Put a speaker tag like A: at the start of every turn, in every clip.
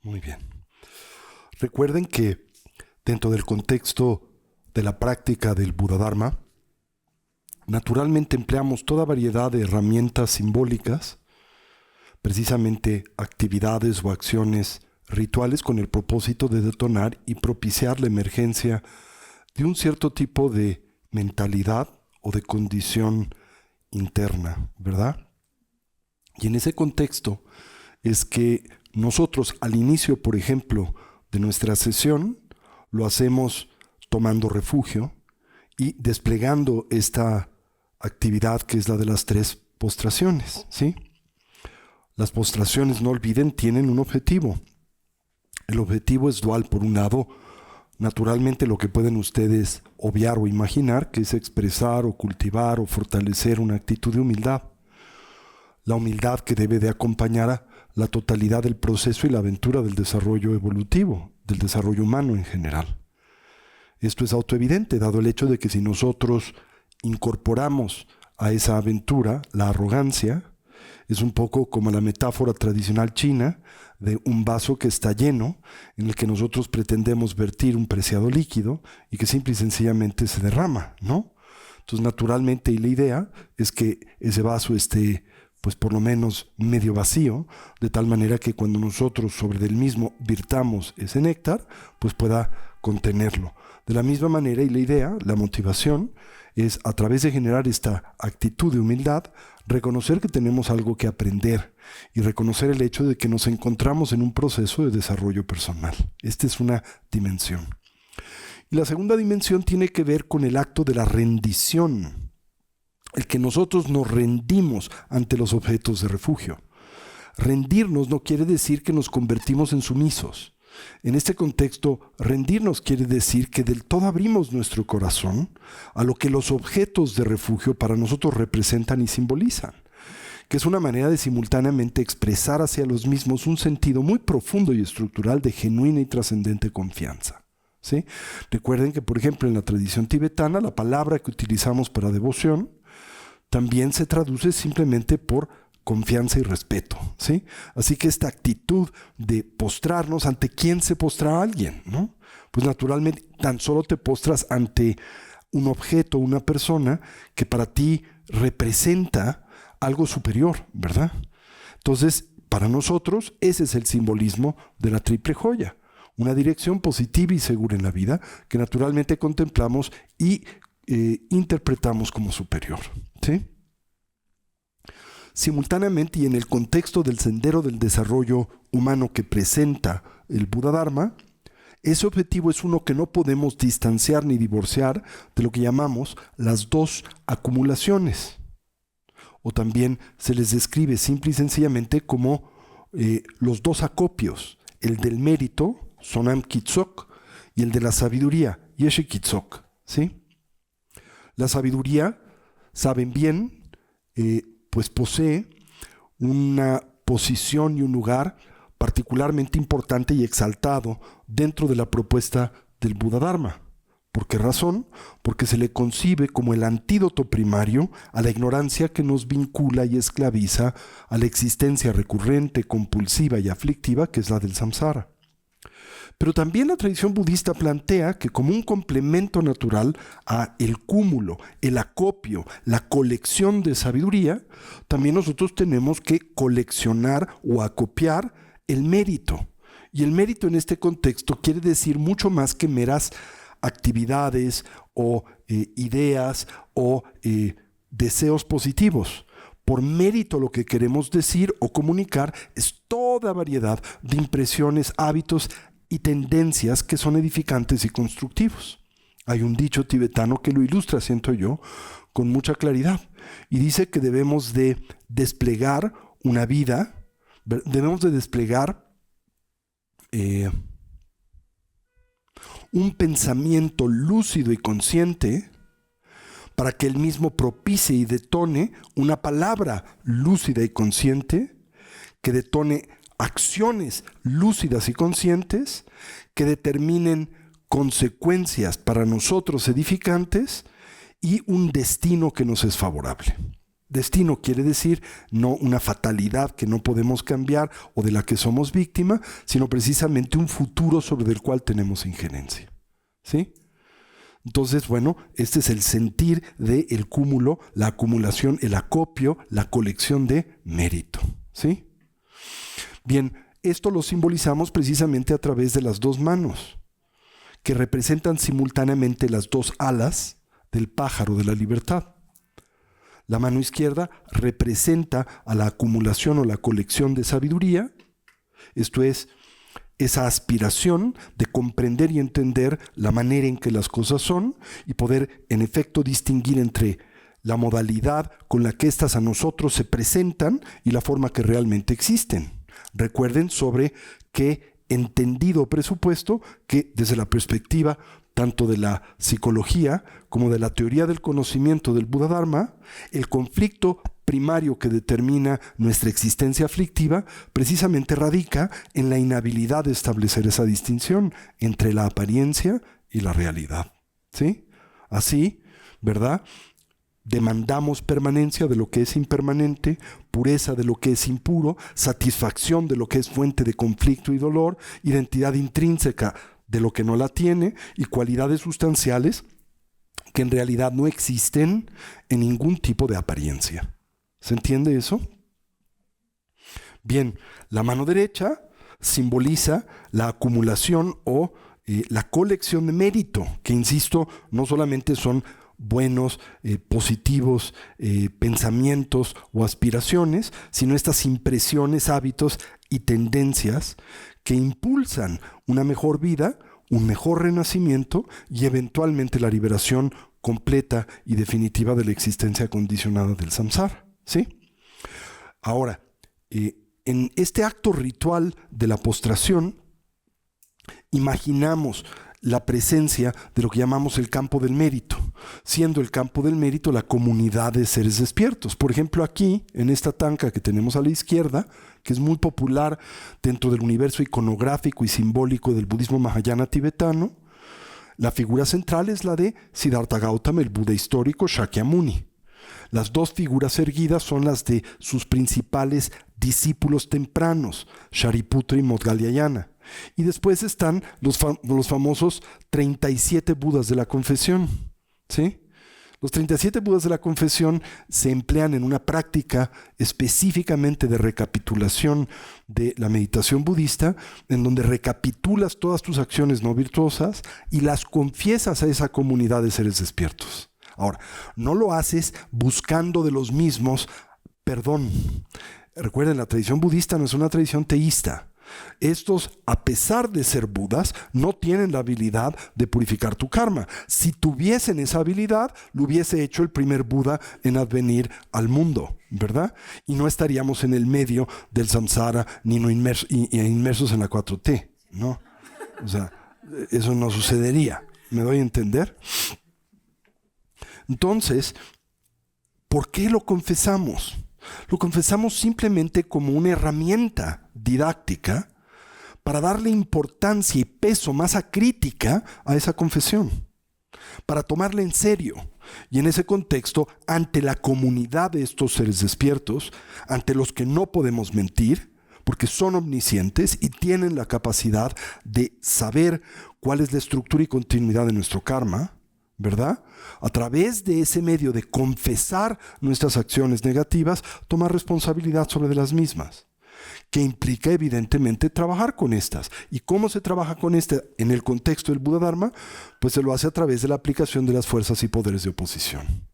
A: Muy bien. Recuerden que dentro del contexto de la práctica del Buddha-Dharma, naturalmente empleamos toda variedad de herramientas simbólicas, precisamente actividades o acciones rituales con el propósito de detonar y propiciar la emergencia de un cierto tipo de mentalidad o de condición interna, ¿verdad? Y en ese contexto es que nosotros al inicio, por ejemplo, de nuestra sesión, lo hacemos tomando refugio y desplegando esta actividad que es la de las 3 postraciones, ¿sí? Las postraciones, no olviden, tienen un objetivo. El objetivo es dual. Por un lado, naturalmente lo que pueden ustedes obviar o imaginar, que es expresar o cultivar o fortalecer una actitud de humildad. La humildad que debe de acompañar a la totalidad del proceso y la aventura del desarrollo evolutivo, del desarrollo humano en general. Esto es autoevidente, dado el hecho de que si nosotros incorporamos a esa aventura la arrogancia, es un poco como la metáfora tradicional china de un vaso que está lleno, en el que nosotros pretendemos vertir un preciado líquido y que simple y sencillamente se derrama, ¿no? Entonces, naturalmente, y la idea es que ese vaso esté, pues por lo menos medio vacío, de tal manera que cuando nosotros sobre del mismo virtamos ese néctar, pues pueda contenerlo. De la misma manera, y la idea, la motivación, es a través de generar esta actitud de humildad, reconocer que tenemos algo que aprender y reconocer el hecho de que nos encontramos en un proceso de desarrollo personal. Esta es una dimensión. Y la segunda dimensión tiene que ver con el acto de la rendición, el que nosotros nos rendimos ante los objetos de refugio. Rendirnos no quiere decir que nos convertimos en sumisos. En este contexto, rendirnos quiere decir que del todo abrimos nuestro corazón a lo que los objetos de refugio para nosotros representan y simbolizan, que es una manera de simultáneamente expresar hacia los mismos un sentido muy profundo y estructural de genuina y trascendente confianza. ¿Sí? Recuerden que, por ejemplo, en la tradición tibetana, la palabra que utilizamos para devoción también se traduce simplemente por confianza y respeto, ¿sí? Así que esta actitud de postrarnos, ¿ante quién se postra alguien, no? Pues naturalmente tan solo te postras ante un objeto, una persona que para ti representa algo superior, ¿verdad? Entonces, para nosotros, ese es el simbolismo de la triple joya. Una dirección positiva y segura en la vida que naturalmente contemplamos y interpretamos como superior, ¿sí? Simultáneamente y en el contexto del sendero del desarrollo humano que presenta el Buddha-Dharma, ese objetivo es uno que no podemos distanciar ni divorciar de lo que llamamos las 2 acumulaciones. O también se les describe simple y sencillamente como los 2 acopios, el del mérito, Sonam Kitsok, y el de la sabiduría, Yeshe Kitsok, ¿sí? La sabiduría, saben bien, pues posee una posición y un lugar particularmente importante y exaltado dentro de la propuesta del Buddha-Dharma. ¿Por qué razón? Porque se le concibe como el antídoto primario a la ignorancia que nos vincula y esclaviza a la existencia recurrente, compulsiva y aflictiva que es la del samsara. Pero también la tradición budista plantea que como un complemento natural a el cúmulo, el acopio, la colección de sabiduría, también nosotros tenemos que coleccionar o acopiar el mérito. Y el mérito en este contexto quiere decir mucho más que meras actividades o ideas o deseos positivos. Por mérito lo que queremos decir o comunicar es toda variedad de impresiones, hábitos y tendencias que son edificantes y constructivos. Hay un dicho tibetano que lo ilustra, siento yo, con mucha claridad. Y dice que debemos de desplegar una vida, debemos de desplegar un pensamiento lúcido y consciente para que él mismo propicie y detone una palabra lúcida y consciente que detone acciones lúcidas y conscientes que determinen consecuencias para nosotros edificantes y un destino que nos es favorable. Destino quiere decir no una fatalidad que no podemos cambiar o de la que somos víctima, sino precisamente un futuro sobre el cual tenemos injerencia. ¿Sí? Entonces, bueno, este es el sentir del cúmulo, la acumulación, el acopio, la colección de mérito. ¿Sí? Bien, esto lo simbolizamos precisamente a través de las dos manos, que representan simultáneamente las dos alas del pájaro de la libertad. La mano izquierda representa a la acumulación o la colección de sabiduría, esto es, esa aspiración de comprender y entender la manera en que las cosas son y poder, en efecto, distinguir entre la modalidad con la que éstas a nosotros se presentan y la forma que realmente existen. Recuerden sobre qué entendido presupuesto que desde la perspectiva tanto de la psicología como de la teoría del conocimiento del Buddha-Dharma, el conflicto primario que determina nuestra existencia aflictiva precisamente radica en la inhabilidad de establecer esa distinción entre la apariencia y la realidad. ¿Sí? Así, ¿verdad? Demandamos permanencia de lo que es impermanente, pureza de lo que es impuro, satisfacción de lo que es fuente de conflicto y dolor, identidad intrínseca de lo que no la tiene y cualidades sustanciales que en realidad no existen en ningún tipo de apariencia. ¿Se entiende eso? Bien, la mano derecha simboliza la acumulación o la colección de mérito, que insisto, no solamente son buenos, positivos pensamientos o aspiraciones, sino estas impresiones, hábitos y tendencias que impulsan una mejor vida, un mejor renacimiento y eventualmente la liberación completa y definitiva de la existencia condicionada del samsara. ¿Sí? Ahora, en este acto ritual de la postración, imaginamos la presencia de lo que llamamos el campo del mérito, siendo el campo del mérito la comunidad de seres despiertos. Por ejemplo, aquí, en esta tanca que tenemos a la izquierda, que es muy popular dentro del universo iconográfico y simbólico del budismo mahayana tibetano, la figura central es la de Siddhartha Gautama, el Buda histórico Shakyamuni. Las dos figuras erguidas son las de sus principales discípulos tempranos, Shariputra y Moggallana. Y después están los famosos 37 Budas de la confesión. ¿Sí? Los 37 Budas de la confesión se emplean en una práctica específicamente de recapitulación de la meditación budista, en donde recapitulas todas tus acciones no virtuosas y las confiesas a esa comunidad de seres despiertos. Ahora, no lo haces buscando de los mismos perdón. Recuerden, la tradición budista no es una tradición teísta. Estos, a pesar de ser budas, no tienen la habilidad de purificar tu karma. Si tuviesen esa habilidad, lo hubiese hecho el primer Buda en advenir al mundo, ¿verdad? Y no estaríamos en el medio del samsara ni inmersos en la 4T, ¿no? O sea, eso no sucedería. ¿Me doy a entender? Entonces, ¿por qué lo confesamos? Lo confesamos simplemente como una herramienta didáctica para darle importancia y peso, masa crítica a esa confesión, para tomarla en serio. Y en ese contexto, ante la comunidad de estos seres despiertos, ante los que no podemos mentir, porque son omniscientes y tienen la capacidad de saber cuál es la estructura y continuidad de nuestro karma, ¿verdad? A través de ese medio de confesar nuestras acciones negativas, tomar responsabilidad sobre las mismas, que implica evidentemente trabajar con estas. ¿Y cómo se trabaja con esta en el contexto del Buddha-Dharma? Pues se lo hace a través de la aplicación de las fuerzas y poderes de oposición.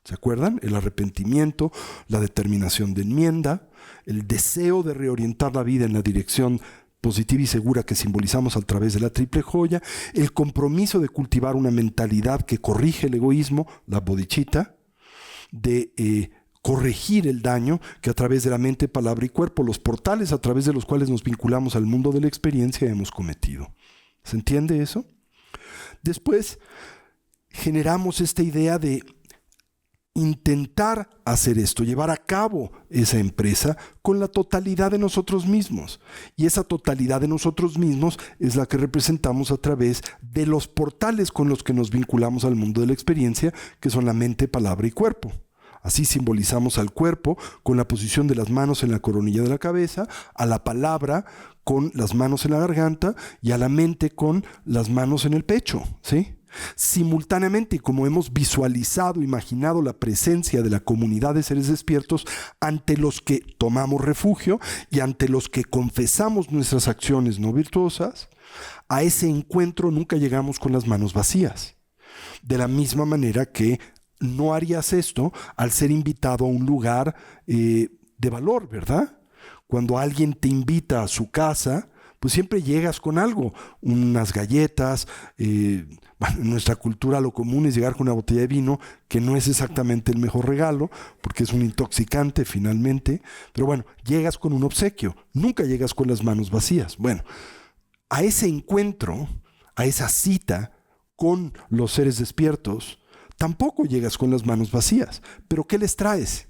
A: ¿Se acuerdan? El arrepentimiento, la determinación de enmienda, el deseo de reorientar la vida en la dirección positiva y segura que simbolizamos a través de la triple joya, el compromiso de cultivar una mentalidad que corrige el egoísmo, la bodhicitta, de corregir el daño que a través de la mente, palabra y cuerpo, los portales a través de los cuales nos vinculamos al mundo de la experiencia, hemos cometido. ¿Se entiende eso? Después generamos esta idea de intentar hacer esto, llevar a cabo esa empresa con la totalidad de nosotros mismos. Y esa totalidad de nosotros mismos es la que representamos a través de los portales con los que nos vinculamos al mundo de la experiencia, que son la mente, palabra y cuerpo. Así simbolizamos al cuerpo con la posición de las manos en la coronilla de la cabeza, a la palabra con las manos en la garganta y a la mente con las manos en el pecho, ¿sí? Simultáneamente, como hemos visualizado, imaginado la presencia de la comunidad de seres despiertos ante los que tomamos refugio y ante los que confesamos nuestras acciones no virtuosas, a ese encuentro nunca llegamos con las manos vacías. De la misma manera que no harías esto al ser invitado a un lugar de valor, ¿verdad? Cuando alguien te invita a su casa, pues siempre llegas con algo, unas galletas. Bueno, en nuestra cultura lo común es llegar con una botella de vino, que no es exactamente el mejor regalo, porque es un intoxicante finalmente, pero bueno, llegas con un obsequio, nunca llegas con las manos vacías. Bueno, a ese encuentro, a esa cita con los seres despiertos, tampoco llegas con las manos vacías. ¿Pero qué les traes?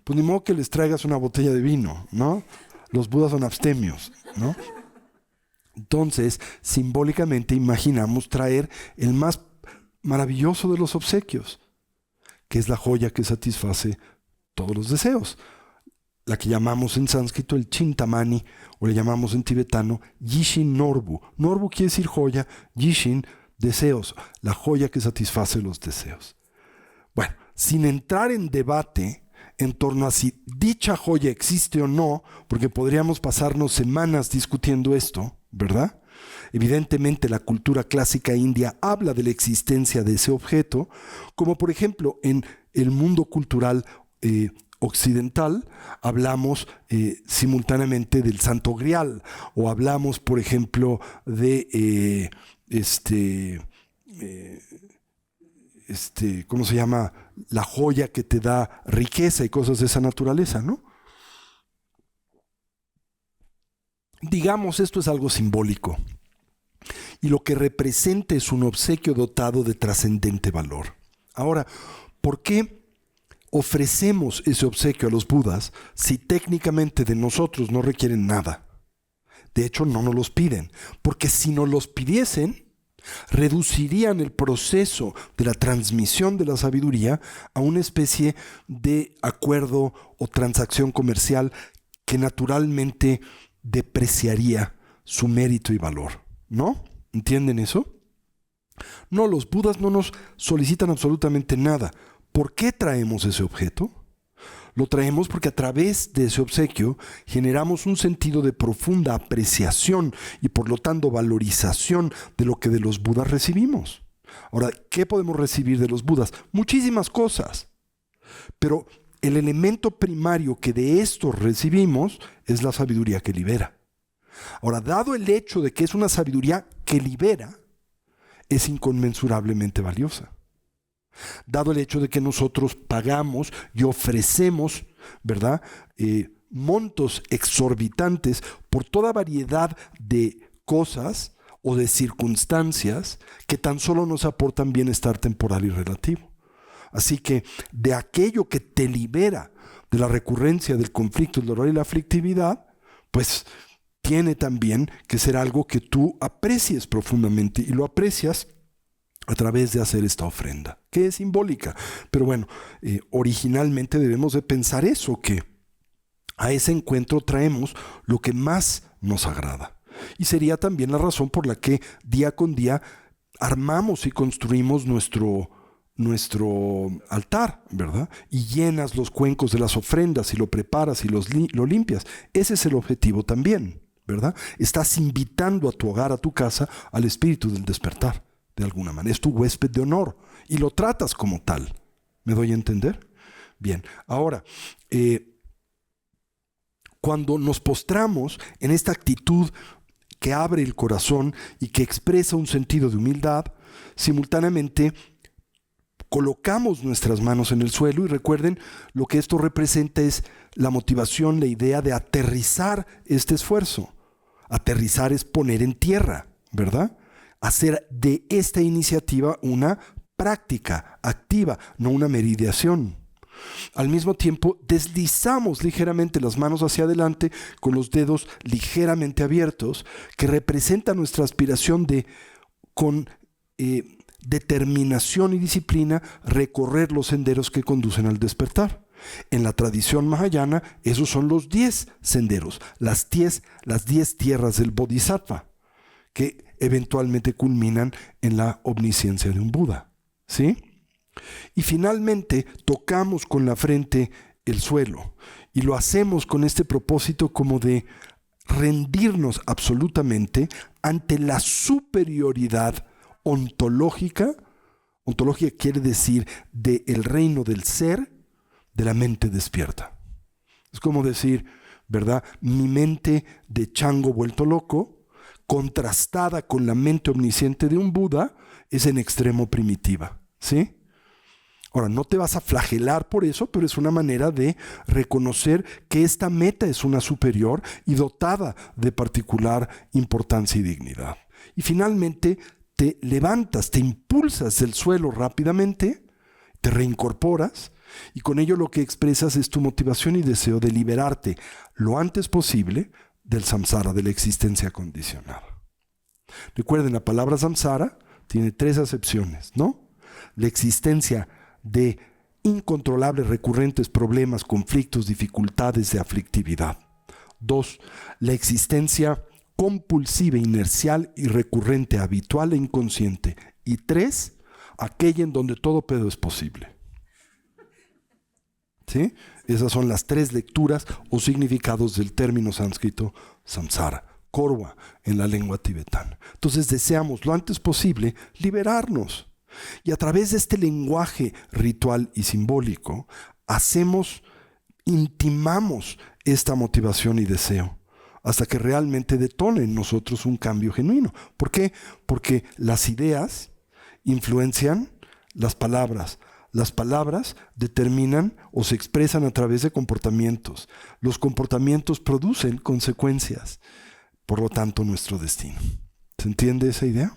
A: Pues ni modo que les traigas una botella de vino, ¿no? Los budas son abstemios, ¿no? Entonces, simbólicamente imaginamos traer el más maravilloso de los obsequios, que es la joya que satisface todos los deseos. La que llamamos en sánscrito el chintamani, o le llamamos en tibetano Yishin Norbu. Norbu quiere decir joya, Yishin, deseos, la joya que satisface los deseos. Bueno, sin entrar en debate en torno a si dicha joya existe o no, porque podríamos pasarnos semanas discutiendo esto, ¿verdad? Evidentemente la cultura clásica india habla de la existencia de ese objeto, como por ejemplo en el mundo cultural occidental hablamos simultáneamente del Santo Grial, o hablamos por ejemplo de ¿cómo se llama? La joya que te da riqueza y cosas de esa naturaleza, ¿no? Digamos, esto es algo simbólico. Y lo que representa es un obsequio dotado de trascendente valor. Ahora, ¿por qué ofrecemos ese obsequio a los budas si técnicamente de nosotros no requieren nada? De hecho, no nos los piden, porque si nos los pidiesen, reducirían el proceso de la transmisión de la sabiduría a una especie de acuerdo o transacción comercial que naturalmente depreciaría su mérito y valor, ¿no? ¿Entienden eso? No, los budas no nos solicitan absolutamente nada. ¿Por qué traemos ese objeto? Lo traemos porque a través de ese obsequio generamos un sentido de profunda apreciación y por lo tanto valorización de lo que de los budas recibimos. Ahora, ¿qué podemos recibir de los budas? Muchísimas cosas. Pero el elemento primario que de estos recibimos es la sabiduría que libera. Ahora, dado el hecho de que es una sabiduría que libera, es inconmensurablemente valiosa. Dado el hecho de que nosotros pagamos y ofrecemos, ¿verdad? Montos exorbitantes por toda variedad de cosas o de circunstancias que tan solo nos aportan bienestar temporal y relativo. Así que de aquello que te libera de la recurrencia del conflicto, el dolor y la aflictividad, pues tiene también que ser algo que tú aprecies profundamente, y lo aprecias a través de hacer esta ofrenda, que es simbólica. Pero bueno, originalmente debemos de pensar eso, que a ese encuentro traemos lo que más nos agrada. Y sería también la razón por la que día con día armamos y construimos nuestro altar, ¿verdad? Y llenas los cuencos de las ofrendas y lo preparas y lo limpias. Ese es el objetivo también, ¿verdad? Estás invitando a tu hogar, a tu casa, al espíritu del despertar. De alguna manera, es tu huésped de honor y lo tratas como tal. ¿Me doy a entender? Bien, ahora, cuando nos postramos en esta actitud que abre el corazón y que expresa un sentido de humildad, simultáneamente colocamos nuestras manos en el suelo, y recuerden, lo que esto representa es la motivación, la idea de aterrizar este esfuerzo. Aterrizar es poner en tierra, ¿verdad? Hacer de esta iniciativa una práctica activa, no una mediación. Al mismo tiempo, deslizamos ligeramente las manos hacia adelante con los dedos ligeramente abiertos, que representa nuestra aspiración de, con determinación y disciplina recorrer los senderos que conducen al despertar. En la tradición mahayana, esos son los 10 senderos, las 10 tierras del Bodhisattva, que eventualmente culminan en la omnisciencia de un Buda. ¿Sí? Y finalmente tocamos con la frente el suelo, y lo hacemos con este propósito como de rendirnos absolutamente ante la superioridad ontológica. Ontológica quiere decir del reino del ser, de la mente despierta. Es como decir, ¿verdad? Mi mente de chango vuelto loco, contrastada con la mente omnisciente de un Buda, es en extremo primitiva. ¿Sí? Ahora, no te vas a flagelar por eso, pero es una manera de reconocer que esta meta es una superior y dotada de particular importancia y dignidad. Y finalmente te levantas, te impulsas del suelo rápidamente, te reincorporas y con ello lo que expresas es tu motivación y deseo de liberarte lo antes posible del samsara, de la existencia condicionada. Recuerden, la palabra samsara tiene 3 acepciones, ¿no? La existencia de incontrolables, recurrentes problemas, conflictos, dificultades de aflictividad. 2, la existencia compulsiva, inercial y recurrente, habitual e inconsciente. Y 3, aquella en donde todo pedo es posible. ¿Sí? Esas son las 3 lecturas o significados del término sánscrito samsara, korwa en la lengua tibetana. Entonces deseamos lo antes posible liberarnos. Y a través de este lenguaje ritual y simbólico, intimamos esta motivación y deseo, hasta que realmente detone en nosotros un cambio genuino. ¿Por qué? Porque las ideas influencian las palabras. Las palabras determinan o se expresan a través de comportamientos. Los comportamientos producen consecuencias, por lo tanto, nuestro destino. ¿Se entiende esa idea?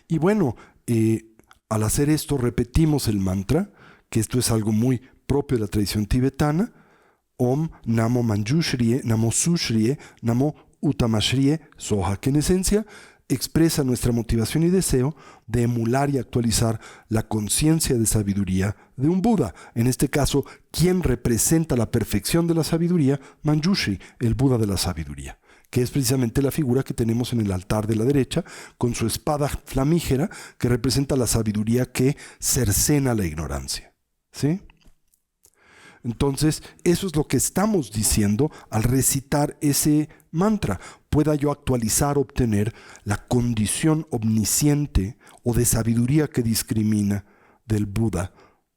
A: Y bueno, al hacer esto repetimos el mantra, que esto es algo muy propio de la tradición tibetana: Om Namo Manjushriye, Namo Sushriye, Namo Utamashriye Soha, que en esencia expresa nuestra motivación y deseo de emular y actualizar la conciencia de sabiduría de un Buda. En este caso, quien representa la perfección de la sabiduría, Manjushri, el Buda de la sabiduría, que es precisamente la figura que tenemos en el altar de la derecha, con su espada flamígera, que representa la sabiduría que cercena la ignorancia. ¿Sí? Entonces, eso es lo que estamos diciendo al recitar ese mantra. Pueda yo actualizar, obtener la condición omnisciente o de sabiduría que discrimina del Buda,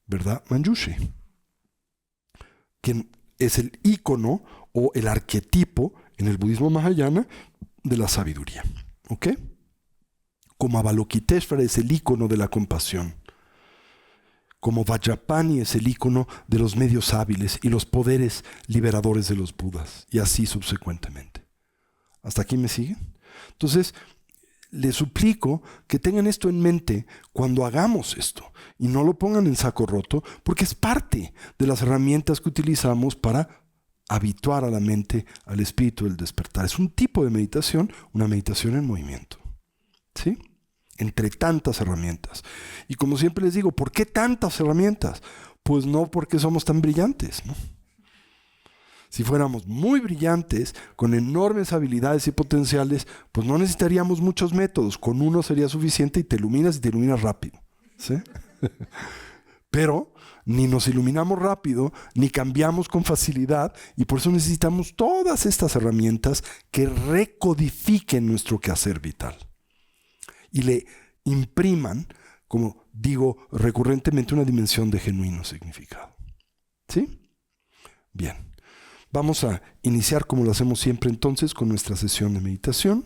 A: ¿verdad? Manjushri, quien es el ícono o el arquetipo en el budismo mahayana de la sabiduría. ¿Ok? Como Avalokiteshvara es el ícono de la compasión. Como Vajrapani es el ícono de los medios hábiles y los poderes liberadores de los Budas. Y así subsecuentemente. ¿Hasta aquí me siguen? Entonces, les suplico que tengan esto en mente cuando hagamos esto. Y no lo pongan en saco roto, porque es parte de las herramientas que utilizamos para habituar a la mente al espíritu del despertar. Es un tipo de meditación, una meditación en movimiento. ¿Sí? Entre tantas herramientas. Y como siempre les digo, ¿por qué tantas herramientas? Pues no porque somos tan brillantes, ¿no? Si fuéramos muy brillantes, con enormes habilidades y potenciales, pues no necesitaríamos muchos métodos. Con uno sería suficiente y te iluminas rápido. ¿Sí? Pero ni nos iluminamos rápido, ni cambiamos con facilidad, y por eso necesitamos todas estas herramientas que recodifiquen nuestro quehacer vital y le impriman, como digo recurrentemente, una dimensión de genuino significado. ¿Sí? Bien. Vamos a iniciar, como lo hacemos siempre entonces, con nuestra sesión de meditación.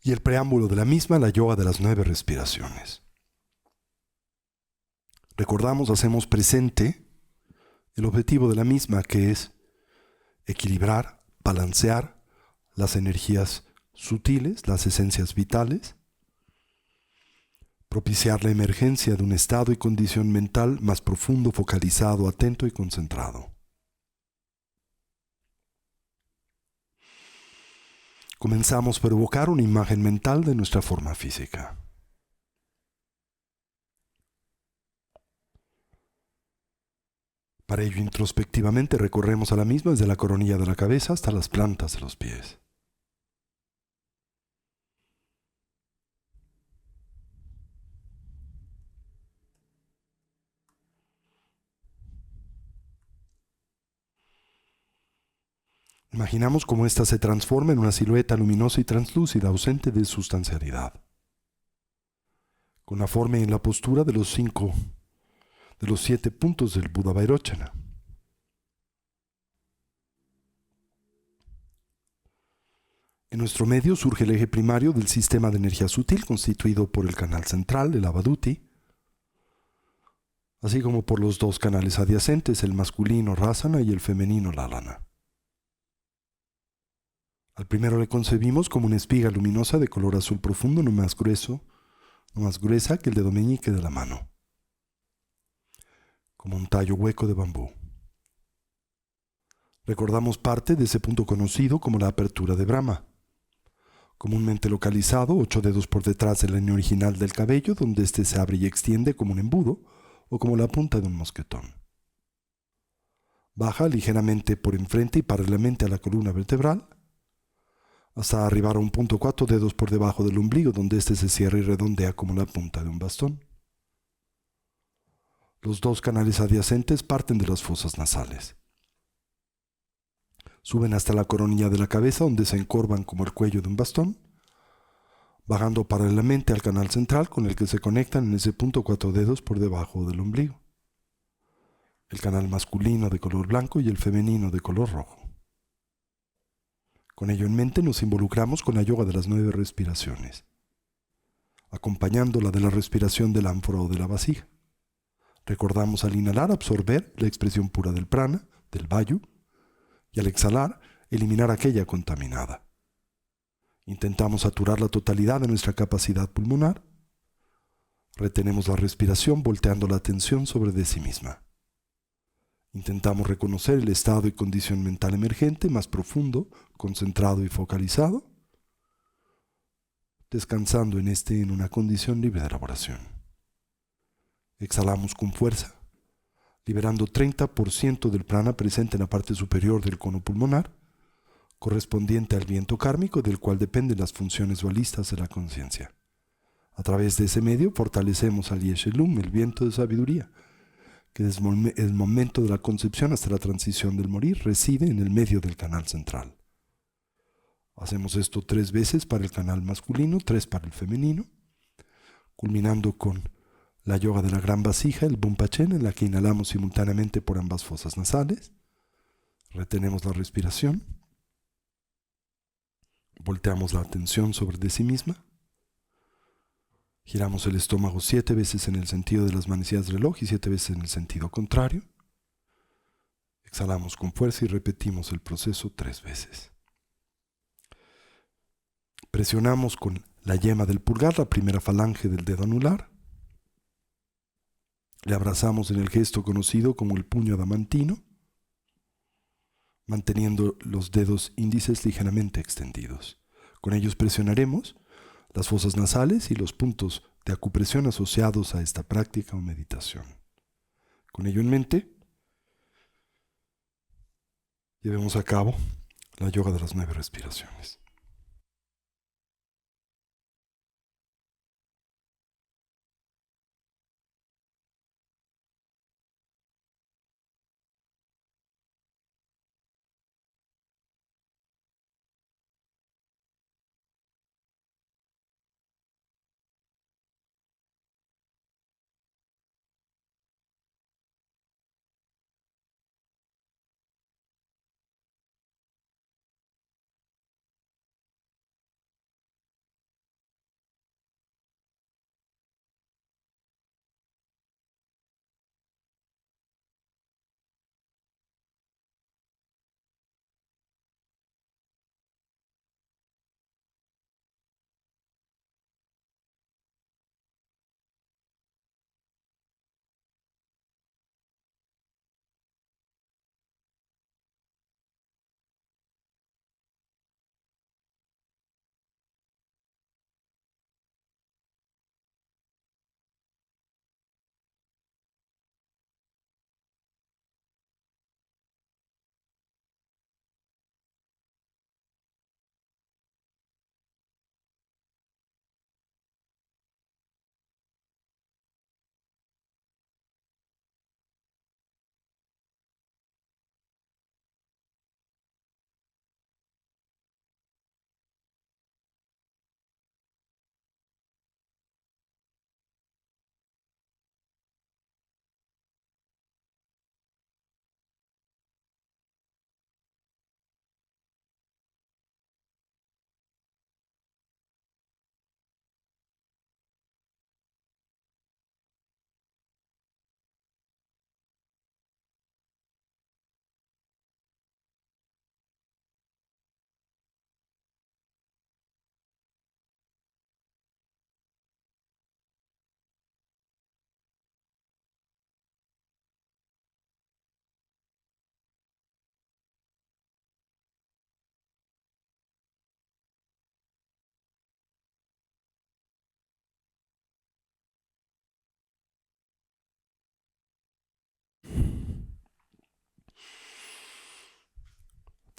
A: Y el preámbulo de la misma, la yoga de las 9 respiraciones. Recordamos, hacemos presente el objetivo de la misma, que es equilibrar, balancear las energías sutiles, las esencias vitales, propiciar la emergencia de un estado y condición mental más profundo, focalizado, atento y concentrado. Comenzamos por evocar una imagen mental de nuestra forma física. Para ello, introspectivamente recorremos a la misma desde la coronilla de la cabeza hasta las plantas de los pies. Imaginamos cómo ésta se transforma en una silueta luminosa y translúcida, ausente de sustancialidad, con la forma y la postura de los 7 puntos del Buda Vairochana. En nuestro medio surge el eje primario del sistema de energía sutil constituido por el canal central, el Avaduti, así como por los 2 canales adyacentes, el masculino Rasana y el femenino Lalana. Al primero le concebimos como una espiga luminosa de color azul profundo, no más gruesa que el dedo meñique de la mano, como un tallo hueco de bambú. Recordamos parte de ese punto conocido como la apertura de Brahma, comúnmente localizado 8 dedos por detrás de la línea original del cabello, donde éste se abre y extiende como un embudo o como la punta de un mosquetón. Baja ligeramente por enfrente y paralelamente a la columna vertebral, hasta arribar a un punto 4 dedos por debajo del ombligo, donde éste se cierra y redondea como la punta de un bastón. Los 2 canales adyacentes parten de las fosas nasales. Suben hasta la coronilla de la cabeza, donde se encorvan como el cuello de un bastón, bajando paralelamente al canal central con el que se conectan en ese punto 4 dedos por debajo del ombligo. El canal masculino de color blanco y el femenino de color rojo. Con ello en mente nos involucramos con la yoga de las 9 respiraciones, acompañándola de la respiración del ánfora o de la vasija. Recordamos al inhalar absorber la expresión pura del prana, del vayu, y al exhalar eliminar aquella contaminada. Intentamos saturar la totalidad de nuestra capacidad pulmonar. Retenemos la respiración volteando la atención sobre de sí misma. Intentamos reconocer el estado y condición mental emergente más profundo, concentrado y focalizado, descansando en una condición libre de elaboración. Exhalamos con fuerza, liberando 30% del prana presente en la parte superior del cono pulmonar, correspondiente al viento kármico del cual dependen las funciones dualistas de la conciencia. A través de ese medio fortalecemos al Yeshelum, el viento de sabiduría, que desde el momento de la concepción hasta la transición del morir reside en el medio del canal central. Hacemos esto 3 veces para el canal masculino, 3 para el femenino, culminando con la yoga de la gran vasija, el Bumpachen, en la que inhalamos simultáneamente por ambas fosas nasales, retenemos la respiración, volteamos la atención sobre de sí misma, giramos el estómago 7 veces en el sentido de las manecillas del reloj y 7 veces en el sentido contrario. Exhalamos con fuerza y repetimos el proceso 3 veces. Presionamos con la yema del pulgar la primera falange del dedo anular. Le abrazamos en el gesto conocido como el puño adamantino, manteniendo los dedos índices ligeramente extendidos. Con ellos presionaremos las fosas nasales y los puntos de acupresión asociados a esta práctica o meditación. Con ello en mente, llevemos a cabo la yoga de las 9 respiraciones.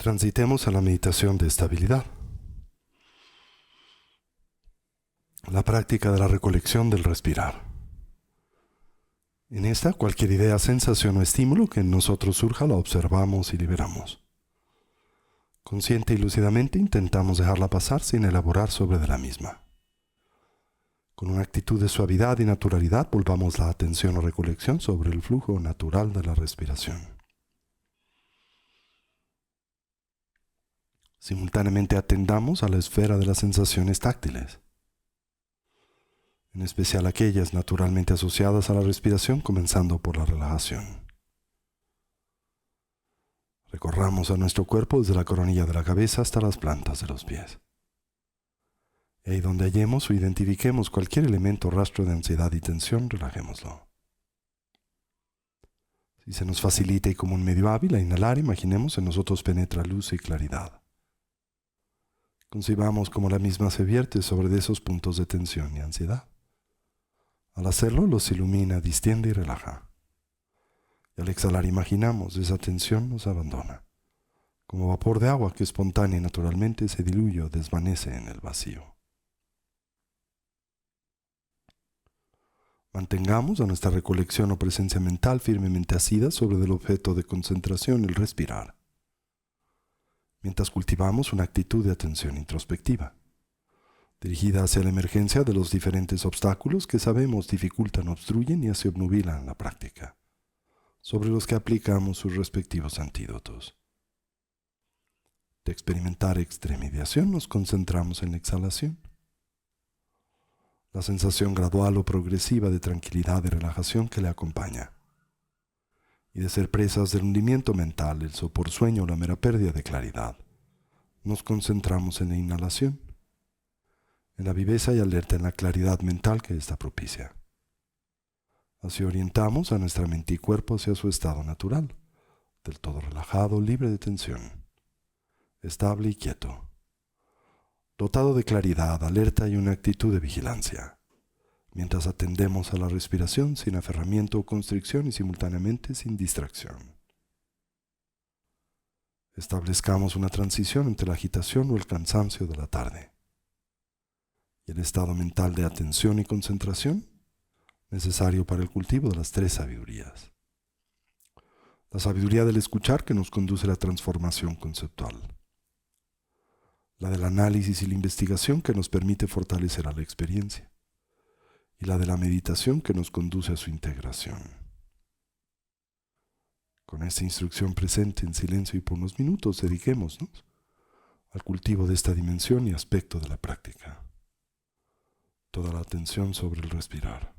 A: Transitemos a la meditación de estabilidad. La práctica de la recolección del respirar. En esta, cualquier idea, sensación o estímulo que en nosotros surja la observamos y liberamos. Consciente y lúcidamente intentamos dejarla pasar sin elaborar sobre de la misma. Con una actitud de suavidad y naturalidad volvamos la atención o recolección sobre el flujo natural de la respiración. Simultáneamente atendamos a la esfera de las sensaciones táctiles, en especial aquellas naturalmente asociadas a la respiración, comenzando por la relajación. Recorramos a nuestro cuerpo desde la coronilla de la cabeza hasta las plantas de los pies. Y ahí donde hallemos o identifiquemos cualquier elemento o rastro de ansiedad y tensión, relajémoslo. Si se nos facilita y como un medio hábil a inhalar, imaginemos en nosotros penetra luz y claridad. Concibamos cómo la misma se vierte sobre esos puntos de tensión y ansiedad. Al hacerlo, los ilumina, distiende y relaja. Y al exhalar, imaginamos esa tensión nos abandona, como vapor de agua que espontánea y naturalmente se diluye o desvanece en el vacío. Mantengamos a nuestra recolección o presencia mental firmemente asida sobre el objeto de concentración, el respirar, mientras cultivamos una actitud de atención introspectiva, dirigida hacia la emergencia de los diferentes obstáculos que sabemos dificultan, obstruyen y así obnubilan la práctica, sobre los que aplicamos sus respectivos antídotos. De experimentar extremidad, nos concentramos en la exhalación. La sensación gradual o progresiva de tranquilidad y relajación que le acompaña. Y de ser presas del hundimiento mental, el sopor sueño o la mera pérdida de claridad, nos concentramos en la inhalación, en la viveza y alerta en la claridad mental que ésta propicia. Así orientamos a nuestra mente y cuerpo hacia su estado natural, del todo relajado, libre de tensión, estable y quieto, dotado de claridad, alerta y una actitud de vigilancia, mientras atendemos a la respiración sin aferramiento o constricción y simultáneamente sin distracción. Establezcamos una transición entre la agitación o el cansancio de la tarde y el estado mental de atención y concentración necesario para el cultivo de las tres sabidurías. La sabiduría del escuchar que nos conduce a la transformación conceptual. La del análisis y la investigación que nos permite fortalecer a la experiencia. Y la de la meditación que nos conduce a su integración. Con esta instrucción presente en silencio y por unos minutos, dediquémonos al cultivo de esta dimensión y aspecto de la práctica. Toda la atención sobre el respirar.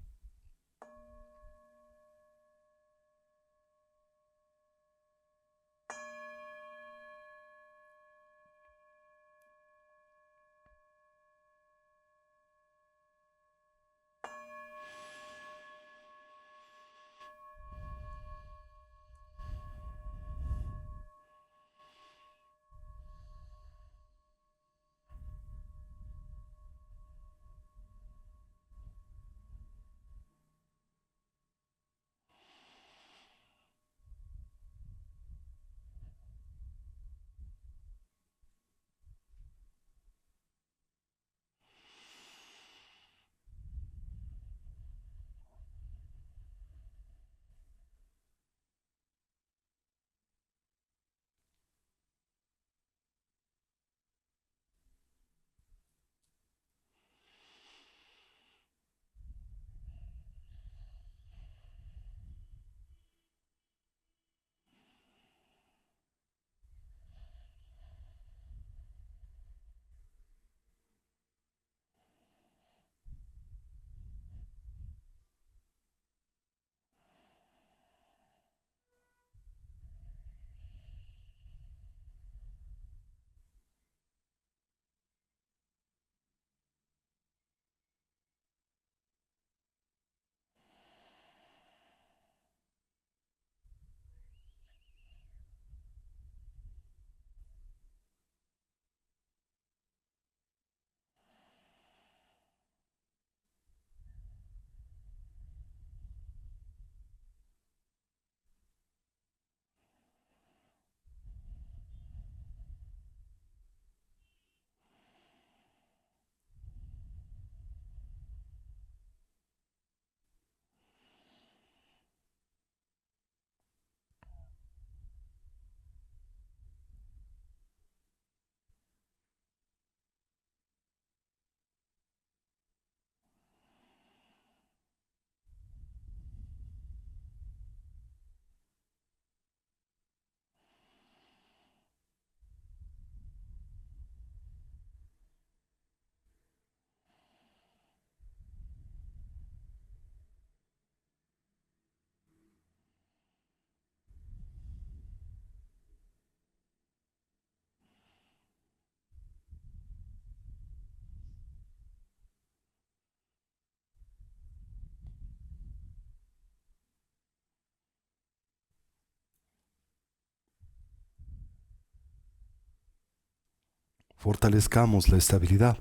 A: Fortalezcamos la estabilidad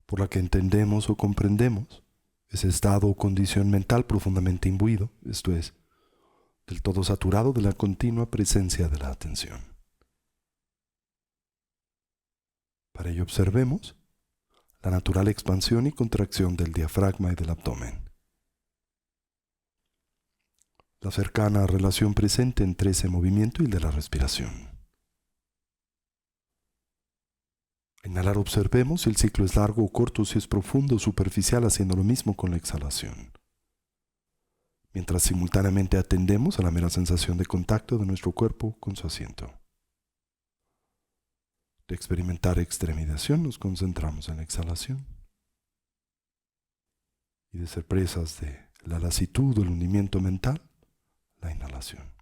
A: por la que entendemos o comprendemos ese estado o condición mental profundamente imbuido, esto es, del todo saturado de la continua presencia de la atención. Para ello observemos la natural expansión y contracción del diafragma y del abdomen. La cercana relación presente entre ese movimiento y el de la respiración. Al inhalar observemos si el ciclo es largo o corto, si es profundo o superficial, haciendo lo mismo con la exhalación. Mientras simultáneamente atendemos a la mera sensación de contacto de nuestro cuerpo con su asiento. De experimentar extremización nos concentramos en la exhalación. Y de ser presas de la lasitud o el hundimiento mental, la inhalación.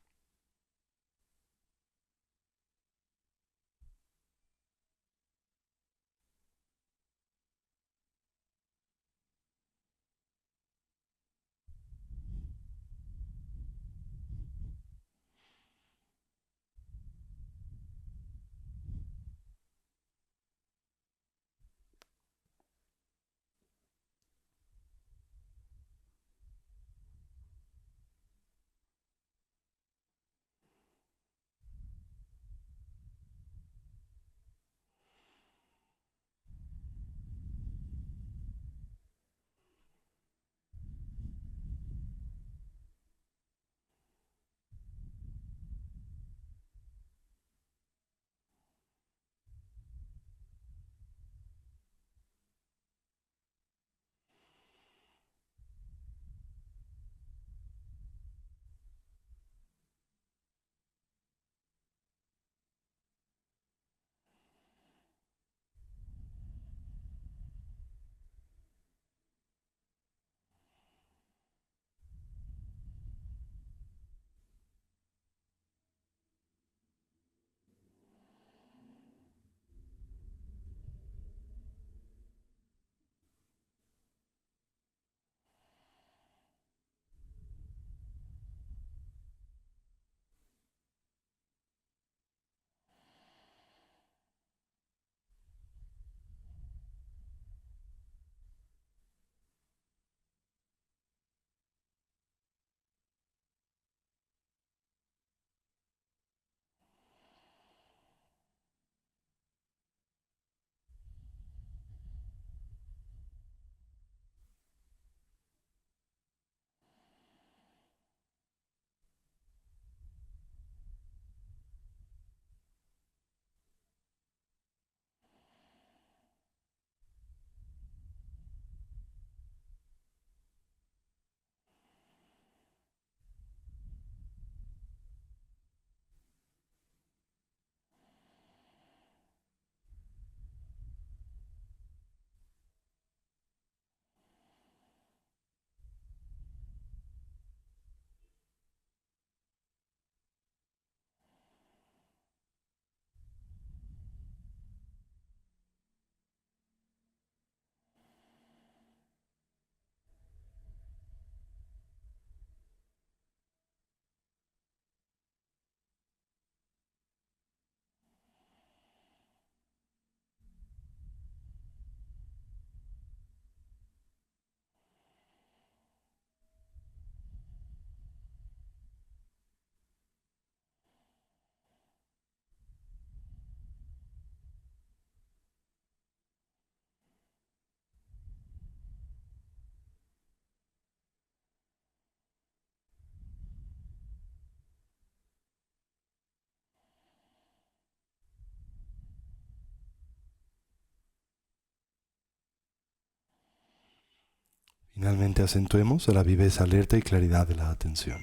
A: Finalmente acentuemos a la viveza alerta y claridad de la atención.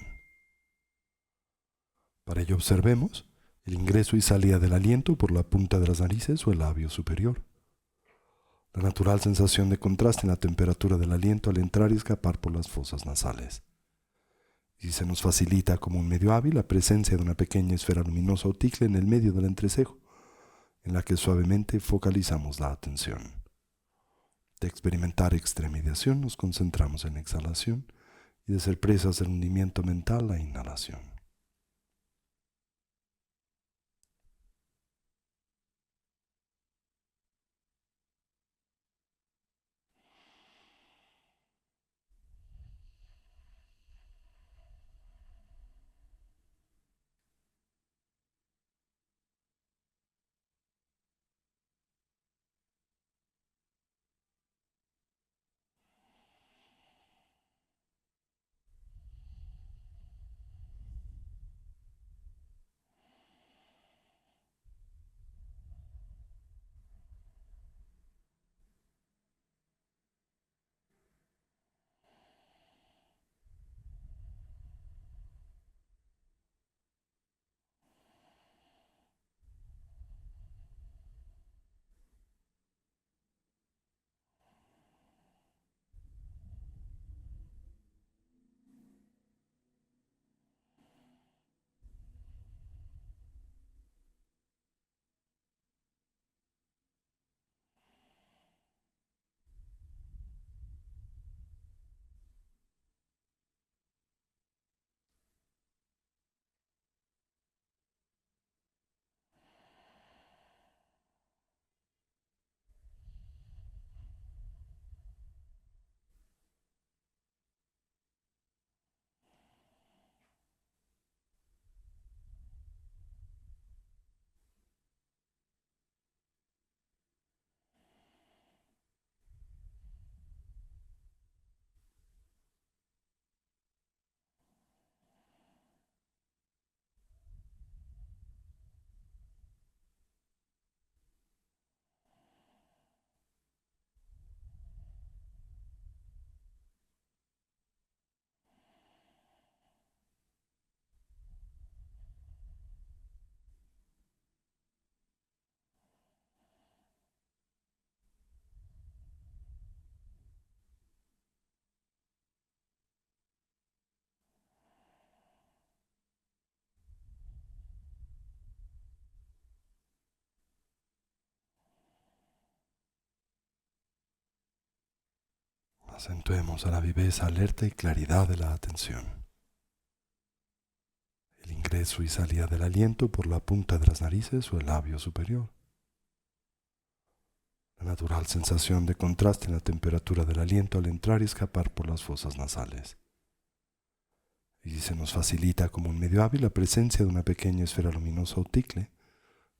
A: Para ello observemos el ingreso y salida del aliento por la punta de las narices o el labio superior. La natural sensación de contraste en la temperatura del aliento al entrar y escapar por las fosas nasales. Y se nos facilita como un medio hábil la presencia de una pequeña esfera luminosa o ticle en el medio del entrecejo, en la que suavemente focalizamos la atención. De experimentar extremización nos concentramos en la exhalación y de ser presas del hundimiento mental la inhalación. Acentuemos a la viveza alerta y claridad de la atención. El ingreso y salida del aliento por la punta de las narices o el labio superior. La natural sensación de contraste en la temperatura del aliento al entrar y escapar por las fosas nasales. Y se nos facilita como un medio hábil la presencia de una pequeña esfera luminosa o ticle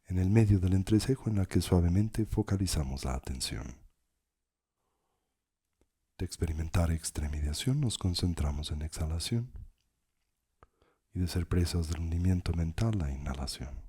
A: en el medio del entrecejo en la que suavemente focalizamos la atención. De experimentar extremidación nos concentramos en exhalación y de ser presas del hundimiento mental la inhalación.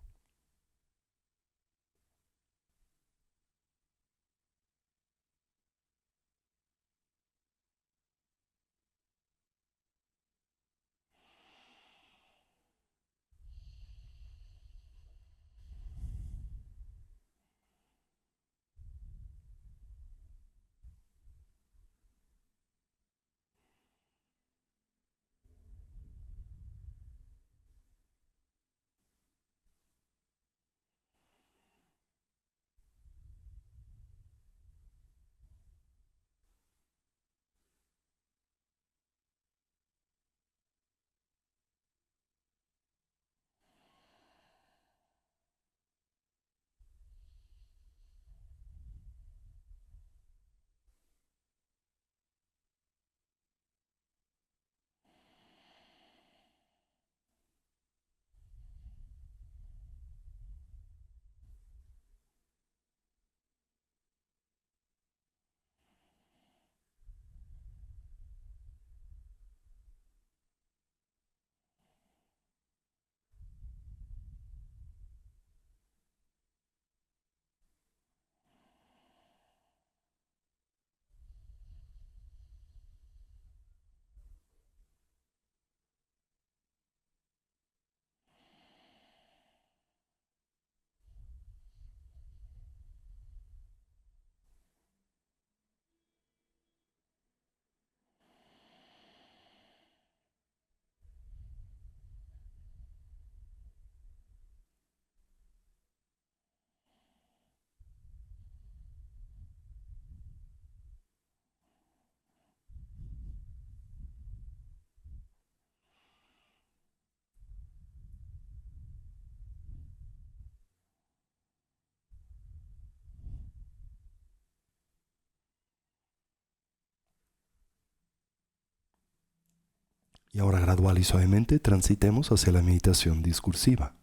A: Y ahora gradual y suavemente transitemos hacia la meditación discursiva.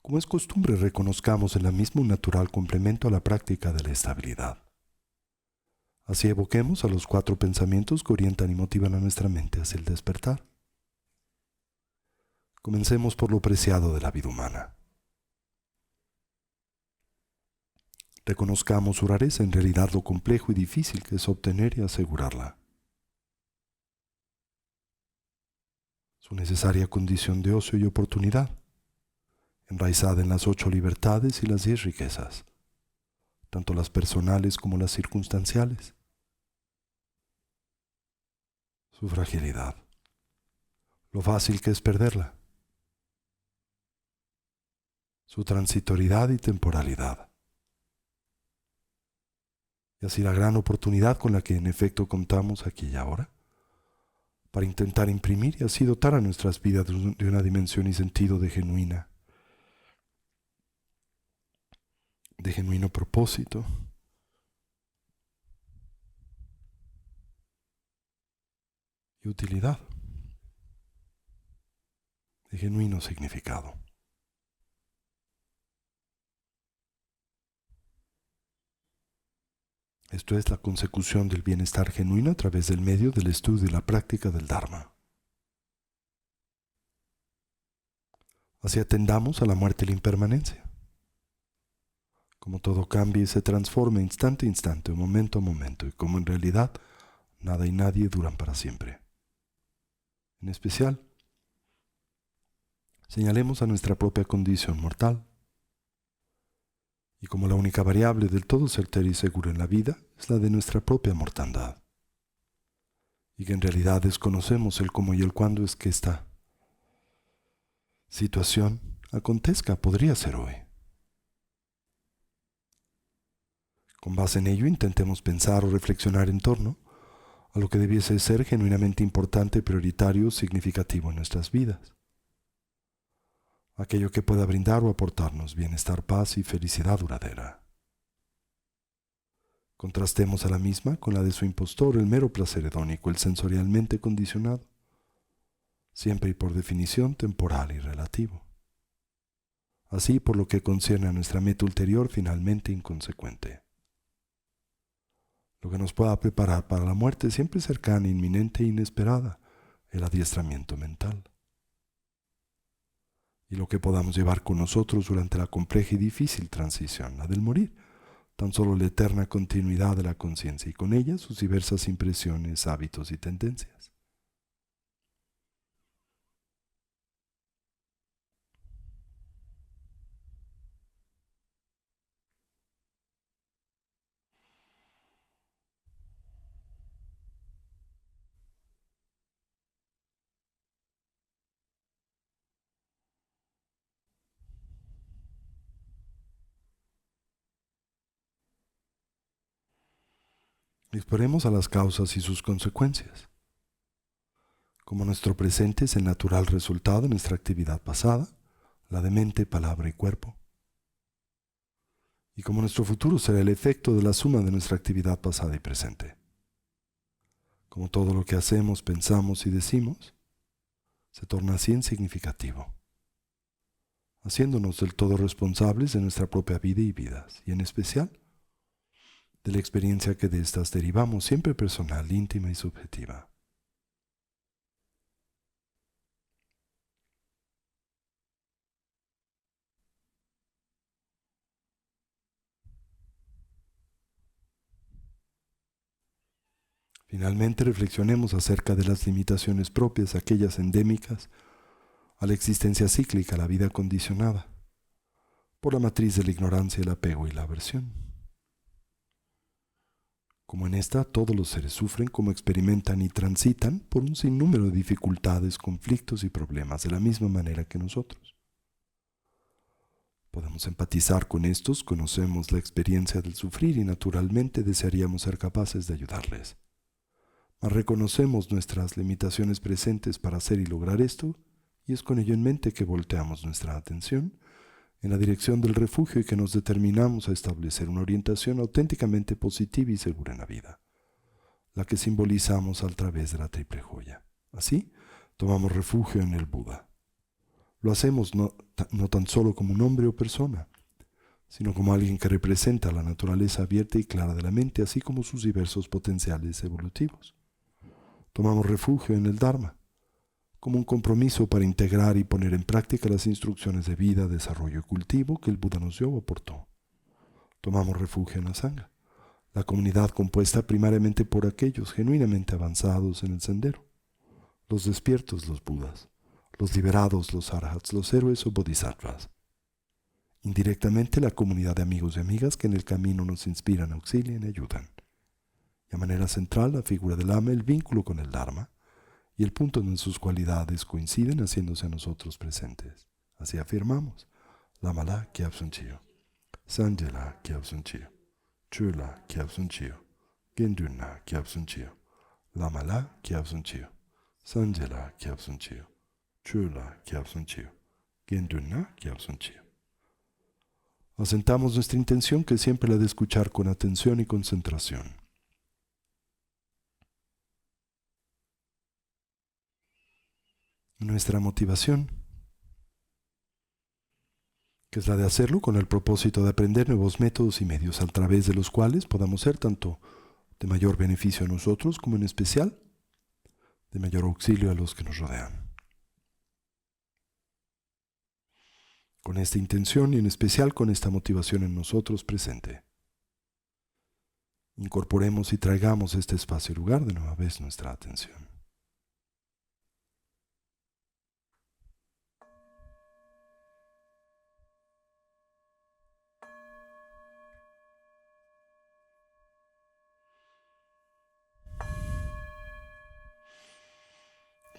A: Como es costumbre, reconozcamos en la misma un natural complemento a la práctica de la estabilidad. Así evoquemos a los 4 pensamientos que orientan y motivan a nuestra mente hacia el despertar. Comencemos por lo preciado de la vida humana. Reconozcamos su rareza, en realidad lo complejo y difícil que es obtener y asegurarla. Su necesaria condición de ocio y oportunidad, enraizada en las 8 libertades y las 10 riquezas, tanto las personales como las circunstanciales. Su fragilidad, lo fácil que es perderla. Su transitoriedad y temporalidad. Y así la gran oportunidad con la que en efecto contamos aquí y ahora, para intentar imprimir y así dotar a nuestras vidas de una dimensión y sentido de genuino propósito y utilidad, de genuino significado. Esto es la consecución del bienestar genuino a través del medio del estudio y la práctica del Dharma. Así atendamos a la muerte y la impermanencia. Como todo cambia y se transforma instante a instante, momento a momento, y como en realidad nada y nadie duran para siempre. En especial, señalemos a nuestra propia condición mortal. Y como la única variable del todo certera y segura en la vida es la de nuestra propia mortandad. Y que en realidad desconocemos el cómo y el cuándo es que esta situación acontezca, podría ser hoy. Con base en ello, intentemos pensar o reflexionar en torno a lo que debiese ser genuinamente importante, prioritario, significativo en nuestras vidas. Aquello que pueda brindar o aportarnos bienestar, paz y felicidad duradera. Contrastemos a la misma con la de su impostor, el mero placer hedónico, el sensorialmente condicionado, siempre y por definición temporal y relativo. Así, por lo que concierne a nuestra meta ulterior, finalmente inconsecuente. Lo que nos pueda preparar para la muerte siempre cercana, inminente e inesperada, el adiestramiento mental. Y lo que podamos llevar con nosotros durante la compleja y difícil transición, la del morir, tan solo la eterna continuidad de la conciencia y con ella sus diversas impresiones, hábitos y tendencias. Exploremos a las causas y sus consecuencias. Como nuestro presente es el natural resultado de nuestra actividad pasada, la de mente, palabra y cuerpo. Y como nuestro futuro será el efecto de la suma de nuestra actividad pasada y presente. Como todo lo que hacemos, pensamos y decimos, se torna así en significativo, haciéndonos del todo responsables de nuestra propia vida y vidas, y en especial de la experiencia que de estas derivamos, siempre personal, íntima y subjetiva. Finalmente, reflexionemos acerca de las limitaciones propias, aquellas endémicas, a la existencia cíclica, a la vida condicionada, por la matriz de la ignorancia, el apego y la aversión. Como en esta, todos los seres sufren, como experimentan y transitan por un sinnúmero de dificultades, conflictos y problemas, de la misma manera que nosotros. Podemos empatizar con estos, conocemos la experiencia del sufrir y naturalmente desearíamos ser capaces de ayudarles. Mas reconocemos nuestras limitaciones presentes para hacer y lograr esto, y es con ello en mente que volteamos nuestra atención en la dirección del refugio y que nos determinamos a establecer una orientación auténticamente positiva y segura en la vida, la que simbolizamos a través de la triple joya. Así, tomamos refugio en el Buda. Lo hacemos no tan solo como un hombre o persona, sino como alguien que representa la naturaleza abierta y clara de la mente, así como sus diversos potenciales evolutivos. Tomamos refugio en el Dharma, como un compromiso para integrar y poner en práctica las instrucciones de vida, desarrollo y cultivo que el Buda nos dio o aportó. Tomamos refugio en la Sangha, la comunidad compuesta primariamente por aquellos genuinamente avanzados en el sendero, los despiertos, los Budas, los liberados, los Arhats, los héroes o Bodhisattvas. Indirectamente la comunidad de amigos y amigas que en el camino nos inspiran, auxilian y ayudan. De manera central, la figura del Ama, el vínculo con el Dharma, y el punto donde sus cualidades coinciden haciéndose a nosotros presentes. Así afirmamos: Lama-la Kyabsun Chiyo, Sanje-la Kyabsun Chiyo, Chu-la Kyabsun Chiyo, Gendun-la Kyabsun Chiyo, Lama-la Kyabsun Chiyo, Sanje-la Kyabsun Chiyo, Chu-la Kyabsun Chiyo, Gendun-la Kyabsun Chiyo. Asentamos nuestra intención, que es siempre la de escuchar con atención y concentración. Nuestra motivación, que es la de hacerlo con el propósito de aprender nuevos métodos y medios a través de los cuales podamos ser tanto de mayor beneficio a nosotros como en especial de mayor auxilio a los que nos rodean. Con esta intención y en especial con esta motivación en nosotros presente, incorporemos y traigamos a este espacio y lugar de nueva vez nuestra atención.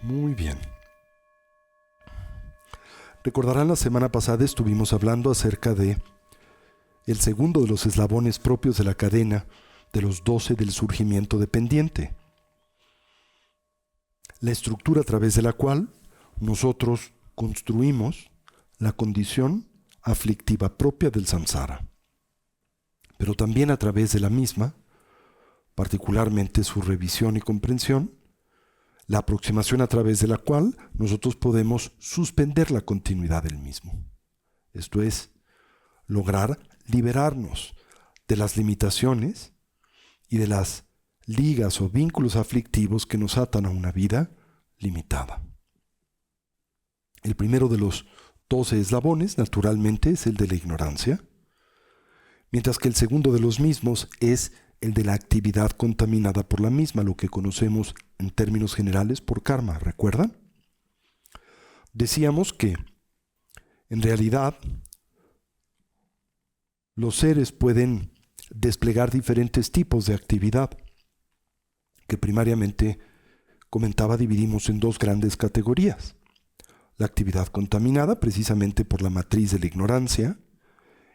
A: Muy bien. Recordarán, la semana pasada estuvimos hablando acerca de el segundo de los eslabones propios de la cadena de los 12 del surgimiento dependiente. La estructura a través de la cual nosotros construimos la condición aflictiva propia del samsara, pero también a través de la misma, particularmente su revisión y comprensión, la aproximación a través de la cual nosotros podemos suspender la continuidad del mismo. Esto es, lograr liberarnos de las limitaciones y de las ligas o vínculos aflictivos que nos atan a una vida limitada. El primero de los 12 eslabones, naturalmente, es el de la ignorancia, mientras que el segundo de los mismos es el de la actividad contaminada por la misma, lo que conocemos en términos generales por karma, ¿recuerdan? Decíamos que, en realidad, los seres pueden desplegar diferentes tipos de actividad, que primariamente, comentaba, dividimos en dos grandes categorías. La actividad contaminada, precisamente por la matriz de la ignorancia,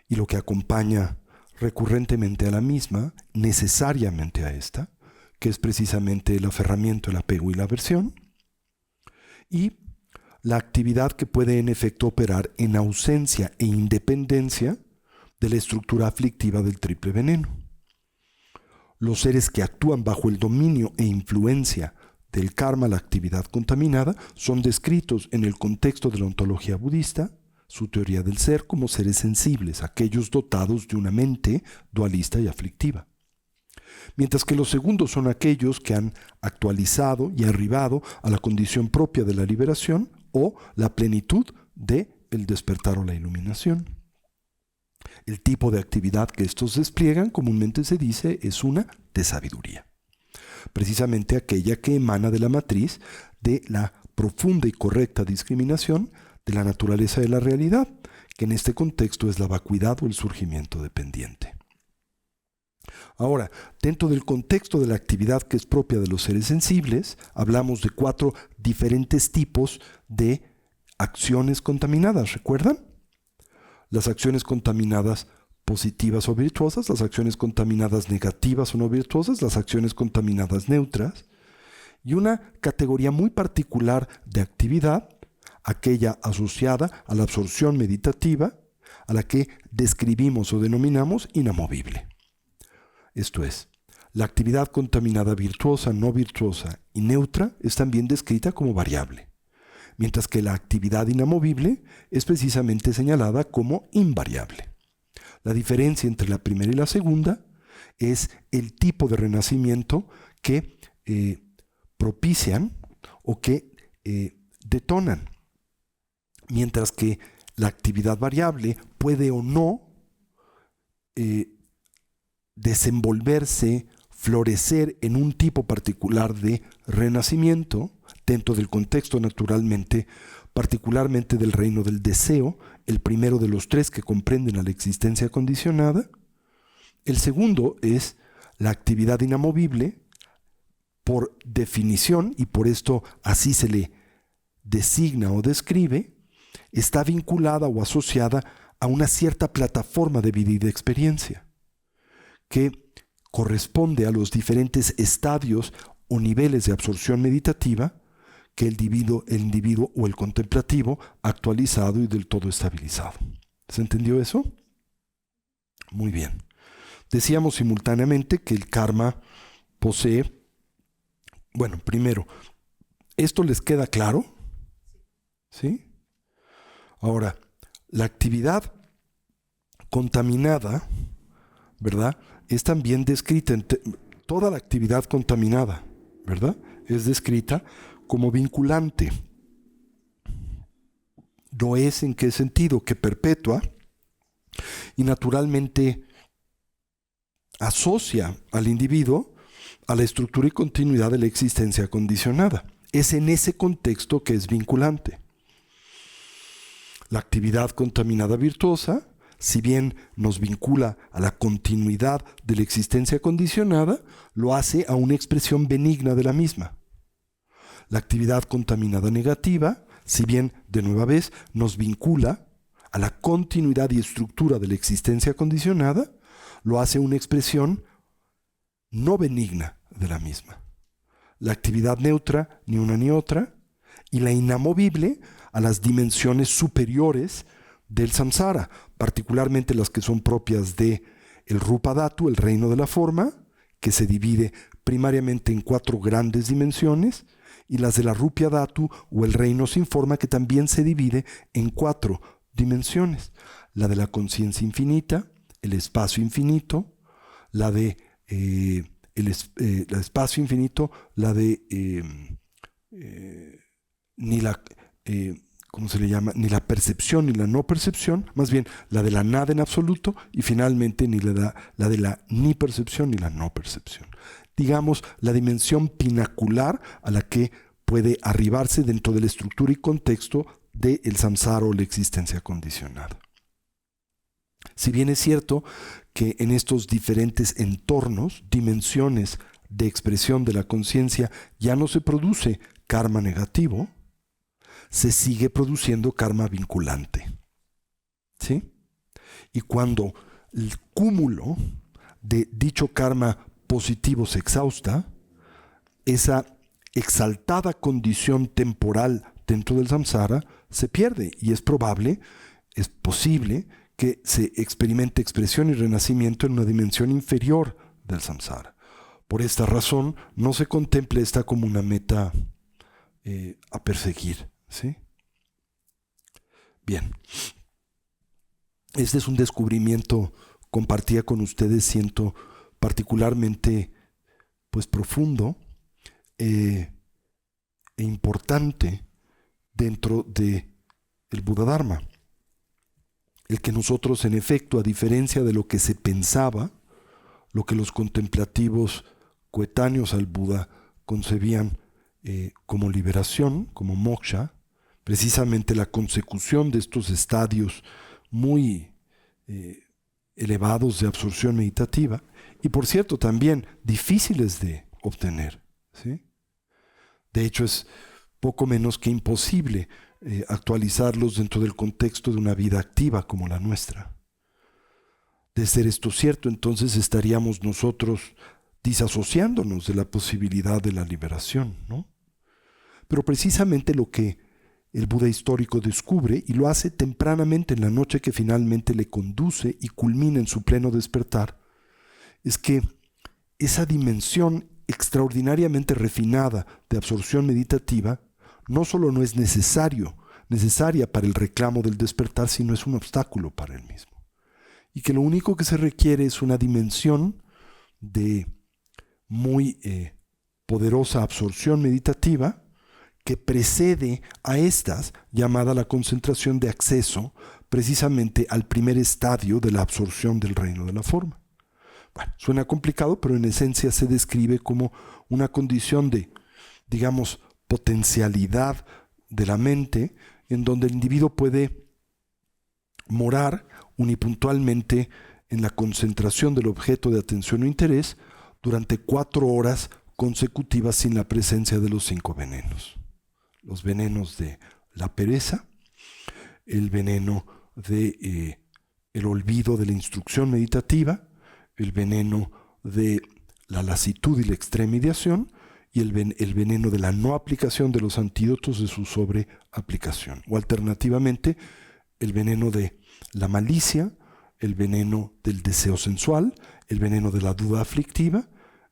A: y lo que acompaña recurrentemente a la misma, necesariamente a esta, que es precisamente el aferramiento, el apego y la aversión, y la actividad que puede en efecto operar en ausencia e independencia de la estructura aflictiva del triple veneno. Los seres que actúan bajo el dominio e influencia del karma, la actividad contaminada, son descritos en el contexto de la ontología budista, su teoría del ser, como seres sensibles, aquellos dotados de una mente dualista y aflictiva. Mientras que los segundos son aquellos que han actualizado y arribado a la condición propia de la liberación o la plenitud de el despertar o la iluminación. El tipo de actividad que estos despliegan, comúnmente se dice, es una de sabiduría. Precisamente aquella que emana de la matriz de la profunda y correcta discriminación de la naturaleza de la realidad, que en este contexto es la vacuidad o el surgimiento dependiente. Ahora, dentro del contexto de la actividad que es propia de los seres sensibles, hablamos de 4 diferentes tipos de acciones contaminadas, ¿recuerdan? Las acciones contaminadas positivas o virtuosas, las acciones contaminadas negativas o no virtuosas, las acciones contaminadas neutras, y una categoría muy particular de actividad, aquella asociada a la absorción meditativa, a la que describimos o denominamos inamovible. Esto es, la actividad contaminada virtuosa, no virtuosa y neutra es también descrita como variable, mientras que la actividad inamovible es precisamente señalada como invariable. La diferencia entre la primera y la segunda es el tipo de renacimiento que propician o que detonan, mientras que la actividad variable puede o no desenvolverse, florecer en un tipo particular de renacimiento dentro del contexto, naturalmente, particularmente del reino del deseo, el primero de los 3 que comprenden a la existencia condicionada. El segundo es la actividad inamovible, por definición, y por esto así se le designa o describe, está vinculada o asociada a una cierta plataforma de vida y de experiencia, que corresponde a los diferentes estadios o niveles de absorción meditativa que el individuo o el contemplativo ha actualizado y del todo estabilizado. ¿Se entendió eso? Muy bien. Decíamos simultáneamente que el karma posee, bueno, primero, ¿esto les queda claro? ¿Sí? Ahora, la actividad contaminada, ¿verdad?, es también descrita, toda la actividad contaminada, ¿verdad?, es descrita como vinculante. ¿No es en qué sentido? Que perpetua y naturalmente asocia al individuo a la estructura y continuidad de la existencia condicionada. Es en ese contexto que es vinculante. La actividad contaminada virtuosa, si bien nos vincula a la continuidad de la existencia condicionada, lo hace a una expresión benigna de la misma. La actividad contaminada negativa, si bien, de nueva vez, nos vincula a la continuidad y estructura de la existencia condicionada, lo hace una expresión no benigna de la misma. La actividad neutra, ni una ni otra, y la inamovible a las dimensiones superiores del samsara, particularmente las que son propias de el rupa dhatu, el reino de la forma, que se divide primariamente en 4 grandes dimensiones, y las de la rupya dhatu o el reino sin forma, que también se divide en 4 dimensiones: la de la conciencia infinita, el espacio infinito, la de el espacio infinito, la de ni la ¿cómo se le llama? Ni la percepción ni la no percepción, más bien la de la nada en absoluto, y finalmente la de la ni percepción ni la no percepción. Digamos, la dimensión pinacular a la que puede arribarse dentro de la estructura y contexto del samsara o la existencia condicionada. Si bien es cierto que en estos diferentes entornos, dimensiones de expresión de la conciencia, ya no se produce karma negativo, se sigue produciendo karma vinculante. ¿Sí? Y cuando el cúmulo de dicho karma positivo se exhausta, esa exaltada condición temporal dentro del samsara se pierde, y es probable, es posible que se experimente expresión y renacimiento en una dimensión inferior del samsara. Por esta razón, no se contempla esta como una meta a perseguir. ¿Sí? Bien. Este es un descubrimiento, compartía con ustedes, siento particularmente pues profundo e importante dentro de el Buddha-dharma. El que nosotros, en efecto, a diferencia de lo que se pensaba, lo que los contemplativos coetáneos al Buda concebían como liberación, como moksha, precisamente la consecución de estos estadios muy elevados de absorción meditativa, y por cierto también difíciles de obtener, ¿sí? De hecho es poco menos que imposible actualizarlos dentro del contexto de una vida activa como la nuestra. De ser esto cierto, entonces estaríamos nosotros disasociándonos de la posibilidad de la liberación, ¿no? Pero precisamente lo que el Buda histórico descubre, y lo hace tempranamente en la noche que finalmente le conduce y culmina en su pleno despertar, es que esa dimensión extraordinariamente refinada de absorción meditativa no solo no es necesaria para el reclamo del despertar, sino es un obstáculo para él mismo. Y que lo único que se requiere es una dimensión de muy poderosa absorción meditativa que precede a estas, llamada la concentración de acceso precisamente al primer estadio de la absorción del reino de la forma. Bueno, suena complicado, pero en esencia se describe como una condición de, digamos, potencialidad de la mente, en donde el individuo puede morar unipuntualmente en la concentración del objeto de atención o interés durante 4 horas consecutivas sin la presencia de los 5 venenos. Los venenos de la pereza, el veneno de el olvido de la instrucción meditativa, el veneno de la lasitud y la extrema ideación, y el veneno de la no aplicación de los antídotos de su sobreaplicación. O alternativamente, el veneno de la malicia, el veneno del deseo sensual, el veneno de la duda aflictiva,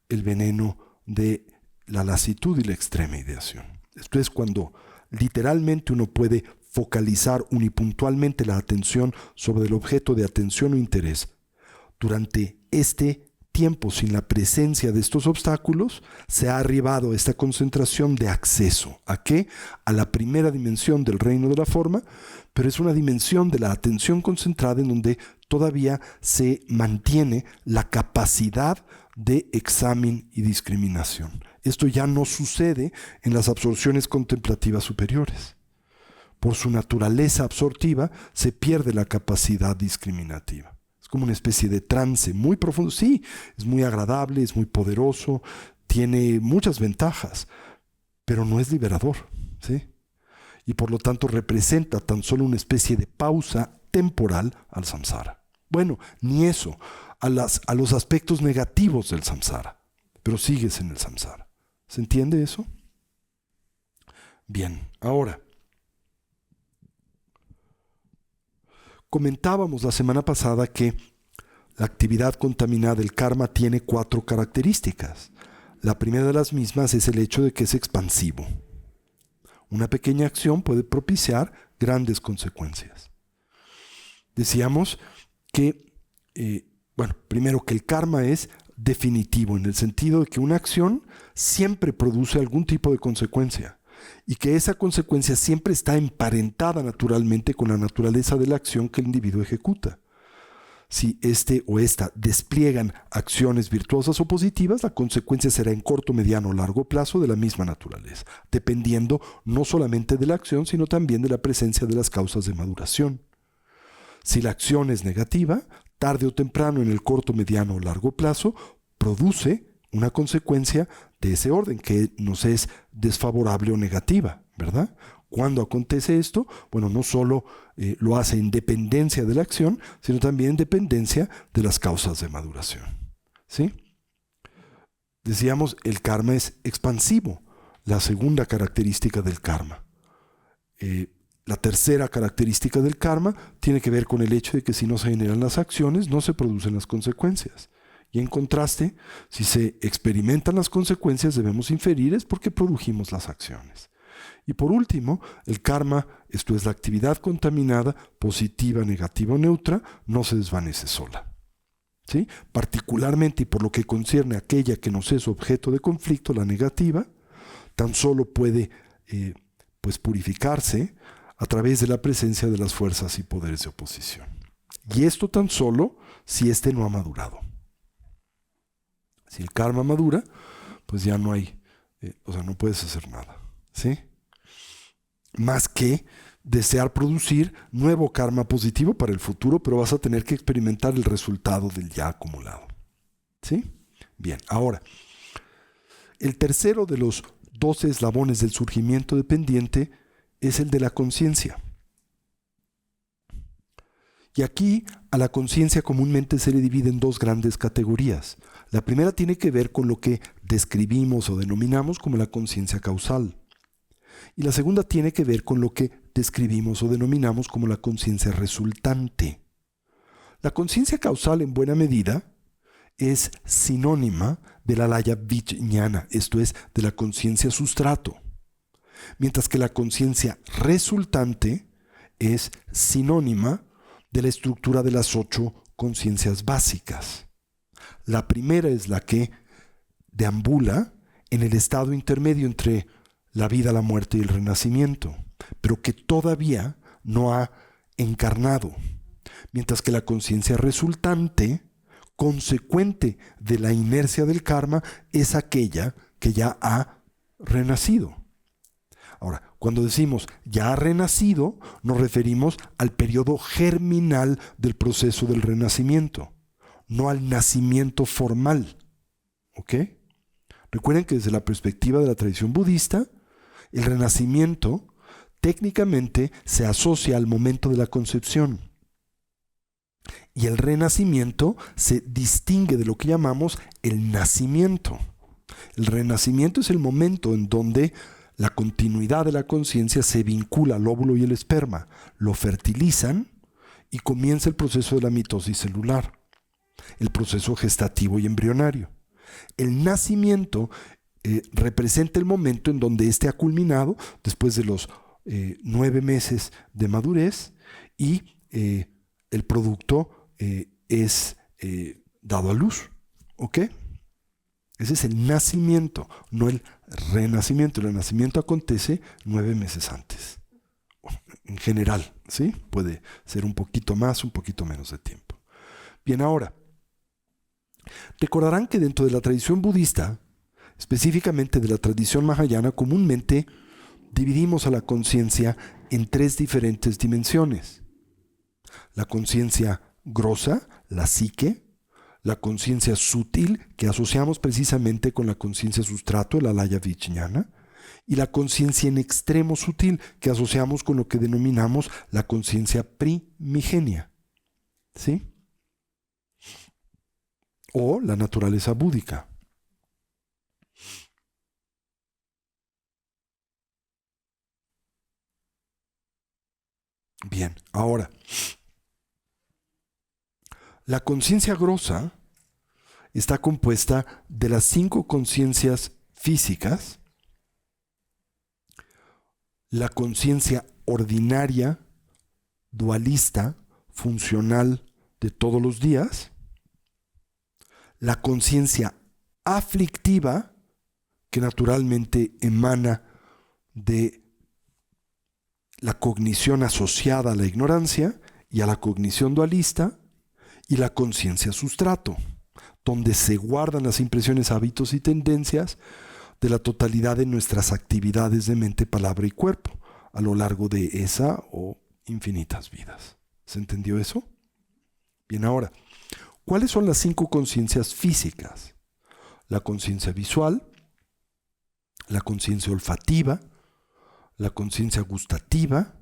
A: el veneno de la lasitud y la extrema ideación. Esto es cuando literalmente uno puede focalizar unipuntualmente la atención sobre el objeto de atención o interés. Durante este tiempo, sin la presencia de estos obstáculos, se ha arribado a esta concentración de acceso. ¿A qué? A la primera dimensión del reino de la forma, pero es una dimensión de la atención concentrada en donde todavía se mantiene la capacidad de examen y discriminación. Esto ya no sucede en las absorciones contemplativas superiores. Por su naturaleza absortiva se pierde la capacidad discriminativa. Es como una especie de trance muy profundo. Sí, es muy agradable, es muy poderoso, tiene muchas ventajas, pero no es liberador, ¿sí? Y por lo tanto representa tan solo una especie de pausa temporal al samsara. Bueno, ni eso, a los aspectos negativos del samsara, pero sigues en el samsara. ¿Se entiende eso? Bien, ahora, comentábamos la semana pasada que la actividad contaminada, el karma, tiene 4 características. La primera de las mismas es el hecho de que es expansivo. Una pequeña acción puede propiciar grandes consecuencias. Decíamos que, primero que el karma es definitivo, en el sentido de que una acción siempre produce algún tipo de consecuencia y que esa consecuencia siempre está emparentada naturalmente con la naturaleza de la acción que el individuo ejecuta. Si este o esta despliegan acciones virtuosas o positivas, la consecuencia será en corto, mediano o largo plazo de la misma naturaleza, dependiendo no solamente de la acción, sino también de la presencia de las causas de maduración. Si la acción es negativa, tarde o temprano en el corto, mediano o largo plazo, produce una consecuencia de ese orden que nos es desfavorable o negativa, ¿verdad? Cuando acontece esto, bueno, no solo lo hace en dependencia de la acción, sino también en dependencia de las causas de maduración. ¿Sí? Decíamos, el karma es expansivo, la segunda característica del karma. La tercera característica del karma tiene que ver con el hecho de que si no se generan las acciones, no se producen las consecuencias. Y en contraste, si se experimentan las consecuencias, debemos inferir es porque produjimos las acciones. Y por último, el karma, esto es la actividad contaminada, positiva, negativa o neutra, no se desvanece sola. ¿Sí? Particularmente y por lo que concierne a aquella que nos es objeto de conflicto, la negativa, tan solo puede purificarse a través de la presencia de las fuerzas y poderes de oposición. Y esto tan solo si éste no ha madurado. Si el karma madura, pues ya no hay, no puedes hacer nada, ¿sí? Más que desear producir nuevo karma positivo para el futuro, pero vas a tener que experimentar el resultado del ya acumulado, ¿sí? Bien, ahora, el tercero de los 12 eslabones del surgimiento dependiente es el de la conciencia. Y aquí a la conciencia comúnmente se le divide en 2 grandes categorías. La primera tiene que ver con lo que describimos o denominamos como la conciencia causal. Y la segunda tiene que ver con lo que describimos o denominamos como la conciencia resultante. La conciencia causal en buena medida es sinónima de la laya vijnana, esto es, de la conciencia sustrato. Mientras que la conciencia resultante es sinónima de la estructura de las 8 conciencias básicas. La primera es la que deambula en el estado intermedio entre la vida, la muerte y el renacimiento, pero que todavía no ha encarnado, mientras que la conciencia resultante, consecuente de la inercia del karma, es aquella que ya ha renacido. Ahora, cuando decimos ya ha renacido, nos referimos al periodo germinal del proceso del renacimiento, no al nacimiento formal. ¿Ok? Recuerden que desde la perspectiva de la tradición budista, el renacimiento técnicamente se asocia al momento de la concepción. Y el renacimiento se distingue de lo que llamamos el nacimiento. El renacimiento es el momento en donde la continuidad de la conciencia se vincula al óvulo y el esperma, lo fertilizan y comienza el proceso de la mitosis celular, el proceso gestativo y embrionario. El nacimiento representa el momento en donde éste ha culminado después de los 9 meses de madurez y el producto es dado a luz. ¿Ok? Ese es el nacimiento, no el renacimiento. El renacimiento acontece 9 meses antes. En general, ¿sí? Puede ser un poquito más, un poquito menos de tiempo. Bien, ahora, recordarán que dentro de la tradición budista, específicamente de la tradición mahayana, comúnmente dividimos a la conciencia en 3 diferentes dimensiones. La conciencia grosa, la psique, la conciencia sutil, que asociamos precisamente con la conciencia sustrato, la laya vijnana, y la conciencia en extremo sutil, que asociamos con lo que denominamos la conciencia primigenia, ¿sí? O la naturaleza búdica. Bien, ahora, la conciencia grosa está compuesta de las 5 conciencias físicas, la conciencia ordinaria, dualista, funcional de todos los días, la conciencia aflictiva, que naturalmente emana de la cognición asociada a la ignorancia y a la cognición dualista, y la conciencia sustrato, donde se guardan las impresiones, hábitos y tendencias de la totalidad de nuestras actividades de mente, palabra y cuerpo a lo largo de esa o infinitas vidas. ¿Se entendió eso? Bien, ahora, ¿cuáles son las 5 conciencias físicas? La conciencia visual, la conciencia olfativa, la conciencia gustativa,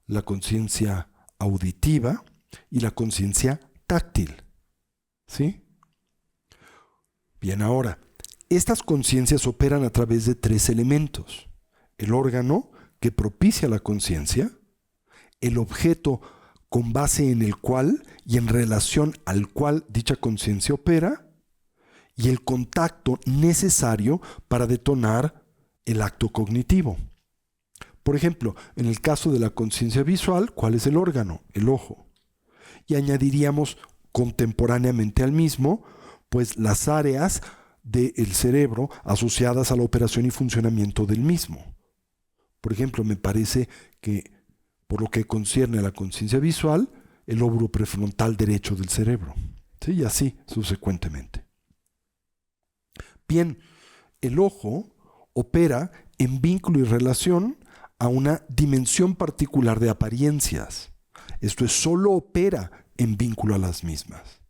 A: la conciencia auditiva y la conciencia táctil. ¿Sí? Bien, ahora, estas conciencias operan a través de 3 elementos: el órgano que propicia la conciencia, el objeto con base en el cual y en relación al cual dicha conciencia opera, y el contacto necesario para detonar el acto cognitivo. Por ejemplo, en el caso de la conciencia visual, ¿cuál es el órgano? El ojo. Y añadiríamos contemporáneamente al mismo, pues las áreas del cerebro asociadas a la operación y funcionamiento del mismo. Por ejemplo, me parece que por lo que concierne a la conciencia visual, el lóbulo prefrontal derecho del cerebro, ¿sí? Y así subsecuentemente. Bien, el ojo opera en vínculo y relación a una dimensión particular de apariencias. Esto es, solo opera en vínculo a las mismas.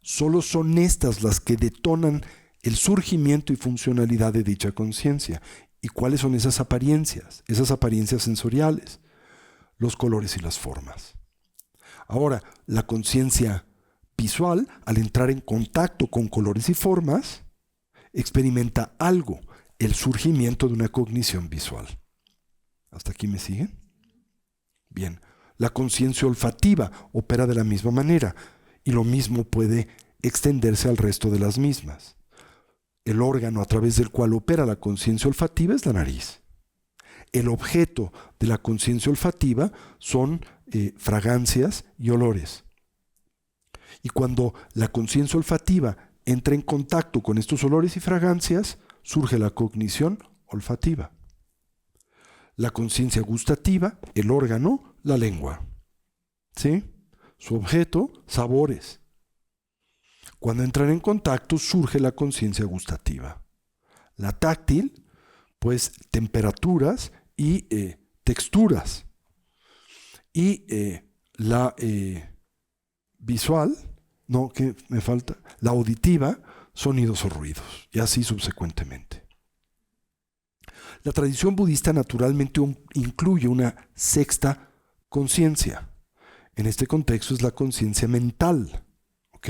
A: Solo son estas las que detonan el surgimiento y funcionalidad de dicha conciencia. ¿Y cuáles son esas apariencias? Esas apariencias sensoriales, los colores y las formas. Ahora, la conciencia visual, al entrar en contacto con colores y formas, experimenta algo, el surgimiento de una cognición visual. ¿Hasta aquí me siguen? Bien, la conciencia olfativa opera de la misma manera y lo mismo puede extenderse al resto de las mismas. El órgano a través del cual opera la conciencia olfativa es la nariz. El objeto de la conciencia olfativa son fragancias y olores. Y cuando la conciencia olfativa entra en contacto con estos olores y fragancias, surge la cognición olfativa. La conciencia gustativa, el órgano, la lengua. ¿Sí? Su objeto, sabores. Cuando entran en contacto, surge la conciencia gustativa. La táctil, pues temperaturas y texturas. Y la visual, no, ¿qué me falta? La auditiva, sonidos o ruidos. Y así subsecuentemente. La tradición budista naturalmente incluye una 6ª conciencia. En este contexto es la conciencia mental. ¿Ok?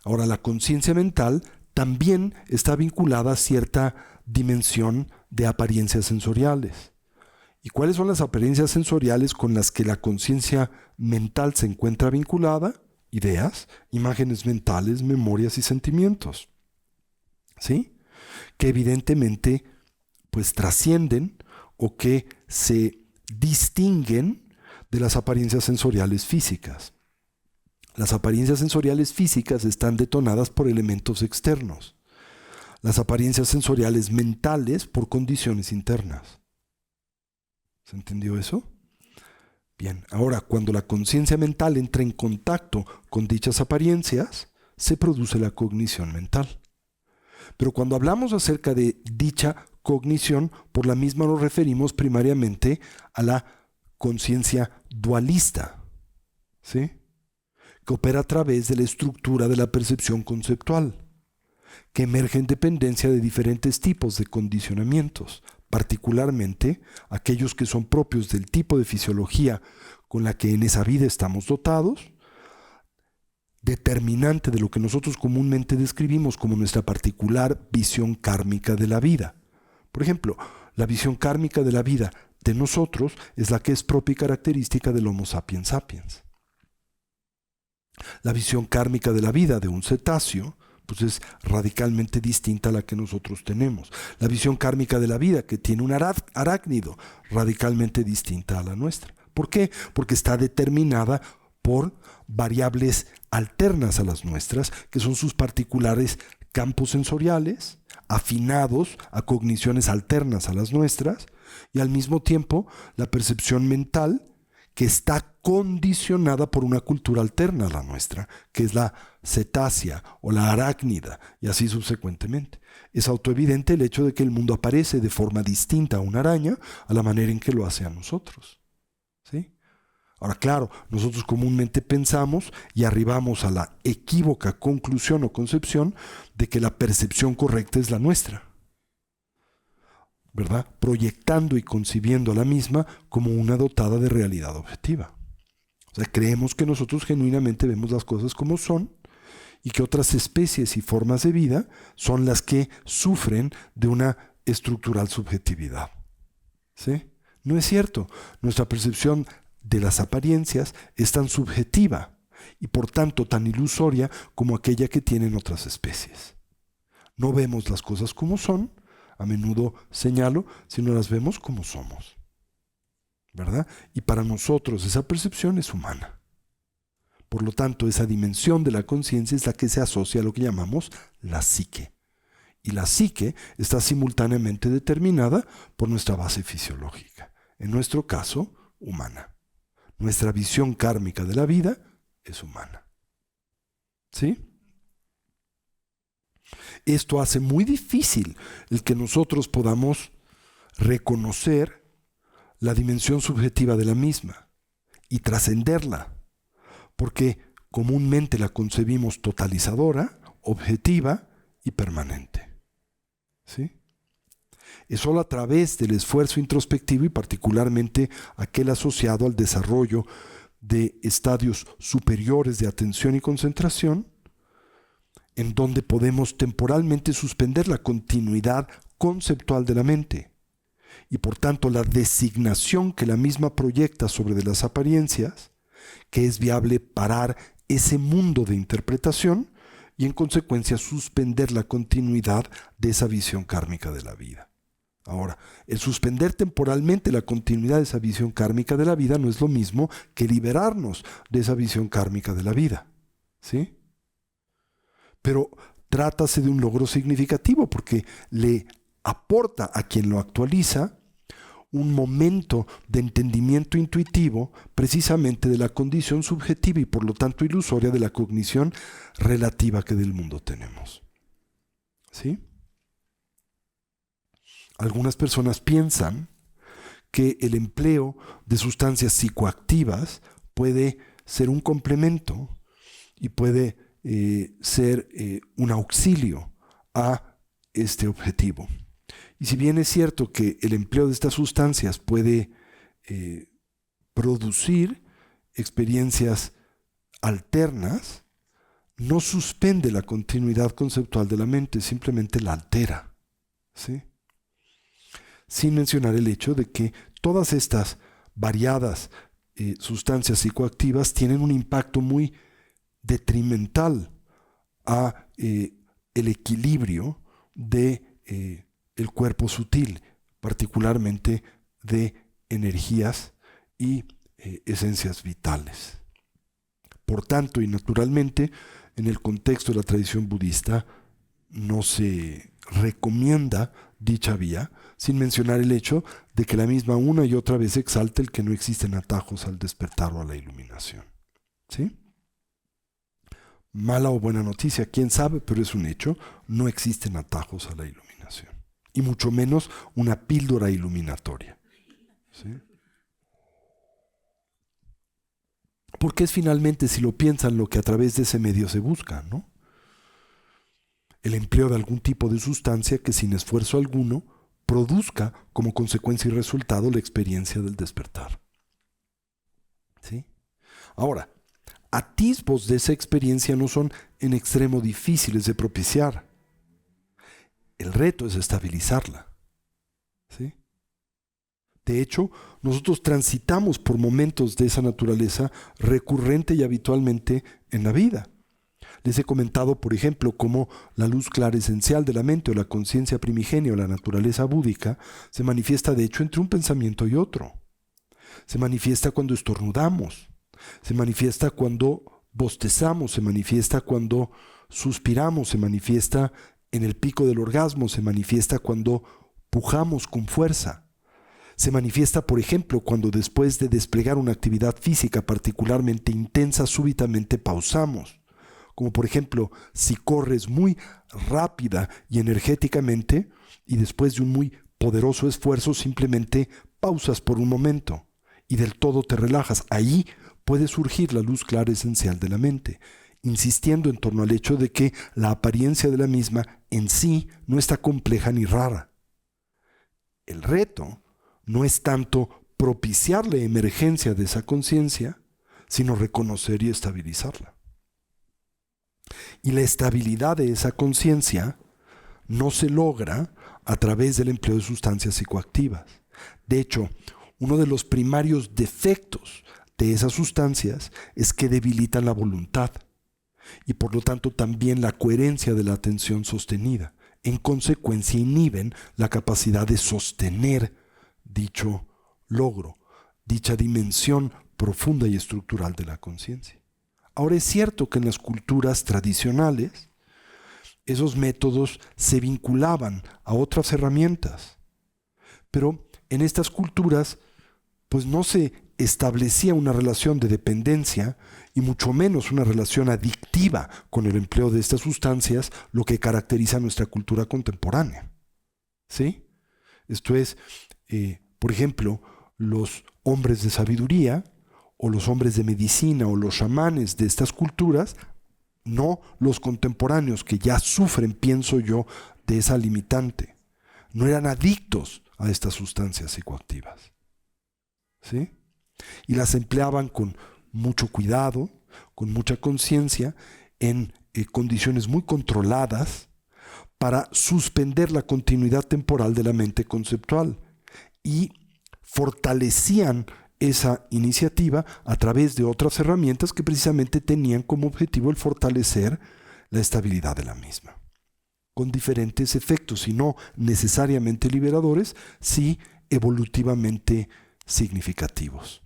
A: Ahora, la conciencia mental también está vinculada a cierta dimensión de apariencias sensoriales. ¿Y cuáles son las apariencias sensoriales con las que la conciencia mental se encuentra vinculada? Ideas, imágenes mentales, memorias y sentimientos. ¿Sí? Que evidentemente pues trascienden o que se distinguen de las apariencias sensoriales físicas. Las apariencias sensoriales físicas están detonadas por elementos externos. Las apariencias sensoriales mentales por condiciones internas. ¿Se entendió eso? Bien, ahora cuando la conciencia mental entra en contacto con dichas apariencias, se produce la cognición mental. Pero cuando hablamos acerca de dicha cognición, por la misma nos referimos primariamente a la conciencia dualista, ¿sí? Que opera a través de la estructura de la percepción conceptual. que emerge en dependencia de diferentes tipos de condicionamientos, particularmente aquellos que son propios del tipo de fisiología con la que en esa vida estamos dotados, determinante de lo que nosotros comúnmente describimos como nuestra particular visión kármica de la vida. Por ejemplo, la visión kármica de la vida de nosotros es la que es propia y característica del Homo sapiens sapiens. La visión kármica de la vida de un cetáceo pues es radicalmente distinta a la que nosotros tenemos. La visión kármica de la vida que tiene un arácnido, radicalmente distinta a la nuestra. ¿Por qué? Porque está determinada por variables alternas a las nuestras, que son sus particulares campos sensoriales, afinados a cogniciones alternas a las nuestras, y al mismo tiempo la percepción mental que está condicionada por una cultura alterna a la nuestra, que es la cetácea o la arácnida, y así subsecuentemente. Es autoevidente el hecho de que el mundo aparece de forma distinta a una araña a la manera en que lo hace a nosotros. ¿Sí? Ahora, claro, nosotros comúnmente pensamos y arribamos a la equívoca conclusión o concepción de que la percepción correcta es la nuestra, ¿verdad? Proyectando y concibiendo a la misma como una dotada de realidad objetiva. O sea, creemos que nosotros genuinamente vemos las cosas como son y que otras especies y formas de vida son las que sufren de una estructural subjetividad. ¿Sí? No es cierto. Nuestra percepción de las apariencias es tan subjetiva y por tanto tan ilusoria como aquella que tienen otras especies. No vemos las cosas como son, a menudo señalo, sino las vemos como somos, ¿verdad? Y para nosotros esa percepción es humana. Por lo tanto, esa dimensión de la conciencia es la que se asocia a lo que llamamos la psique. Y la psique está simultáneamente determinada por nuestra base fisiológica, en nuestro caso, humana. Nuestra visión kármica de la vida es humana. ¿Sí? Esto hace muy difícil el que nosotros podamos reconocer la dimensión subjetiva de la misma y trascenderla, porque comúnmente la concebimos totalizadora, objetiva y permanente. ¿Sí? Es solo a través del esfuerzo introspectivo y particularmente aquel asociado al desarrollo de estadios superiores de atención y concentración, en donde podemos temporalmente suspender la continuidad conceptual de la mente y por tanto la designación que la misma proyecta sobre de las apariencias, que es viable parar ese mundo de interpretación y en consecuencia suspender la continuidad de esa visión kármica de la vida. Ahora, el suspender temporalmente la continuidad de esa visión kármica de la vida no es lo mismo que liberarnos de esa visión kármica de la vida. ¿Sí? Pero trátase de un logro significativo porque le aporta a quien lo actualiza un momento de entendimiento intuitivo precisamente de la condición subjetiva y por lo tanto ilusoria de la cognición relativa que del mundo tenemos. ¿Sí? Algunas personas piensan que el empleo de sustancias psicoactivas puede ser un complemento y puede ser un auxilio a este objetivo. Y si bien es cierto que el empleo de estas sustancias puede producir experiencias alternas, no suspende la continuidad conceptual de la mente, simplemente la altera. ¿Sí? Sin mencionar el hecho de que todas estas variadas sustancias psicoactivas tienen un impacto muy detrimental a el equilibrio de el cuerpo sutil, particularmente de energías y esencias vitales. Por tanto, y naturalmente, en el contexto de la tradición budista, no se recomienda dicha vía, sin mencionar el hecho de que la misma una y otra vez exalta el que no existen atajos al despertar o a la iluminación. ¿Sí? Mala o buena noticia, quién sabe, pero es un hecho, no existen atajos a la iluminación. Y mucho menos una píldora iluminatoria. ¿Sí? Porque es finalmente, si lo piensan, lo que a través de ese medio se busca, ¿no? el empleo de algún tipo de sustancia que sin esfuerzo alguno produzca como consecuencia y resultado la experiencia del despertar. ¿Sí? Ahora, atisbos de esa experiencia no son en extremo difíciles de propiciar. El reto es estabilizarla. ¿Sí? De hecho, nosotros transitamos por momentos de esa naturaleza recurrente y habitualmente en la vida. Les he comentado, por ejemplo, cómo la luz clara esencial de la mente o la conciencia primigenia o la naturaleza búdica se manifiesta de hecho entre un pensamiento y otro. Se manifiesta cuando estornudamos, se manifiesta cuando bostezamos, se manifiesta cuando suspiramos, se manifiesta en el pico del orgasmo, se manifiesta cuando pujamos con fuerza. Se manifiesta, por ejemplo, cuando después de desplegar una actividad física particularmente intensa, súbitamente pausamos. Como por ejemplo, si corres muy rápida y energéticamente y después de un muy poderoso esfuerzo simplemente pausas por un momento y del todo te relajas. Ahí puede surgir la luz clara esencial de la mente, insistiendo en torno al hecho de que la apariencia de la misma en sí no está compleja ni rara. El reto no es tanto propiciar la emergencia de esa conciencia, sino reconocer y estabilizarla. Y la estabilidad de esa conciencia no se logra a través del empleo de sustancias psicoactivas. De hecho, uno de los primarios defectos de esas sustancias es que debilitan la voluntad y por lo tanto también la coherencia de la atención sostenida. En consecuencia, inhiben la capacidad de sostener dicho logro, dicha dimensión profunda y estructural de la conciencia. Ahora es cierto que en las culturas tradicionales esos métodos se vinculaban a otras herramientas, pero en estas culturas pues no se establecía una relación de dependencia y mucho menos una relación adictiva con el empleo de estas sustancias, lo que caracteriza nuestra cultura contemporánea. ¿Sí? Esto es, por ejemplo, los hombres de sabiduría o los hombres de medicina o los chamanes de estas culturas, no los contemporáneos que ya sufren, pienso yo, de esa limitante. No eran adictos a estas sustancias psicoactivas. ¿Sí? Y las empleaban con mucho cuidado, con mucha conciencia, en condiciones muy controladas para suspender la continuidad temporal de la mente conceptual y fortalecían esa iniciativa a través de otras herramientas que precisamente tenían como objetivo el fortalecer la estabilidad de la misma, con diferentes efectos y no necesariamente liberadores, sí evolutivamente significativos.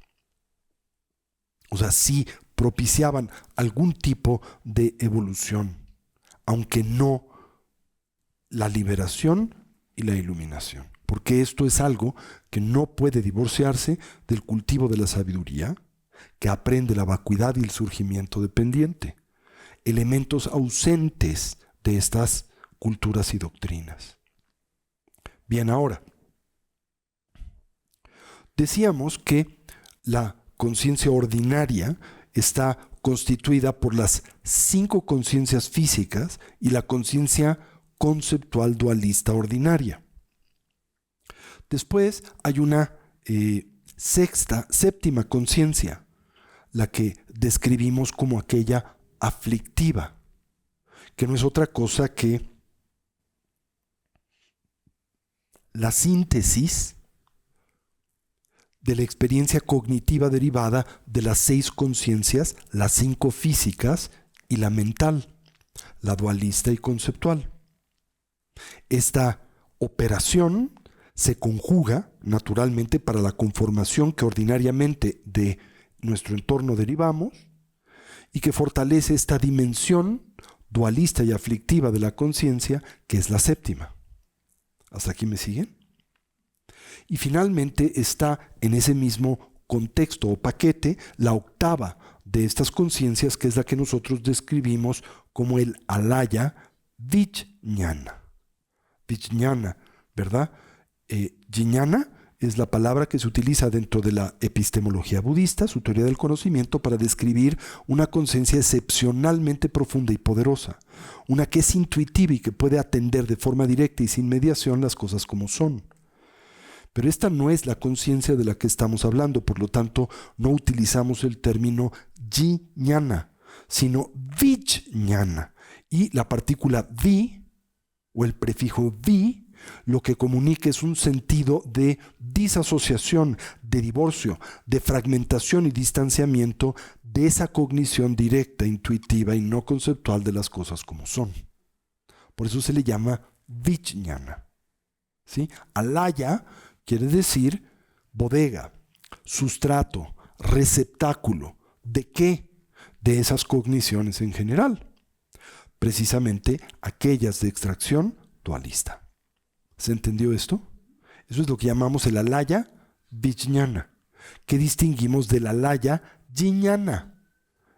A: O sea, sí propiciaban algún tipo de evolución, aunque no la liberación y la iluminación. Porque esto es algo que no puede divorciarse del cultivo de la sabiduría, que aprende la vacuidad y el surgimiento dependiente, elementos ausentes de estas culturas y doctrinas. Bien, ahora, decíamos que la conciencia ordinaria está constituida por las 5 conciencias físicas y la conciencia conceptual dualista ordinaria. Después hay una séptima conciencia, la que describimos como aquella aflictiva, que no es otra cosa que la síntesis de la experiencia cognitiva derivada de las 6 conciencias, las 5 físicas y la mental, la dualista y conceptual. Esta operación se conjuga naturalmente para la conformación que ordinariamente de nuestro entorno derivamos y que fortalece esta dimensión dualista y aflictiva de la conciencia, que es la séptima. ¿Hasta aquí me siguen? Y finalmente está en ese mismo contexto o paquete la octava de estas conciencias, que es la que nosotros describimos como el alaya vijñana. Vijñana, ¿verdad? Jnana es la palabra que se utiliza dentro de la epistemología budista, su teoría del conocimiento, para describir una conciencia excepcionalmente profunda y poderosa, una que es intuitiva y que puede atender de forma directa y sin mediación las cosas como son. Pero esta no es la conciencia de la que estamos hablando, por lo tanto no utilizamos el término jnana, sino vijnana. Y la partícula vi, o el prefijo vi, lo que comunica es un sentido de disasociación, de divorcio, de fragmentación y distanciamiento de esa cognición directa, intuitiva y no conceptual de las cosas como son. Por eso se le llama vijnana. ¿Sí? Alaya quiere decir bodega, sustrato, receptáculo. ¿De qué? De esas cogniciones en general. Precisamente aquellas de extracción dualista. ¿Se entendió esto? Eso es lo que llamamos el alaya vijnana. ¿Qué distinguimos del alaya jnana?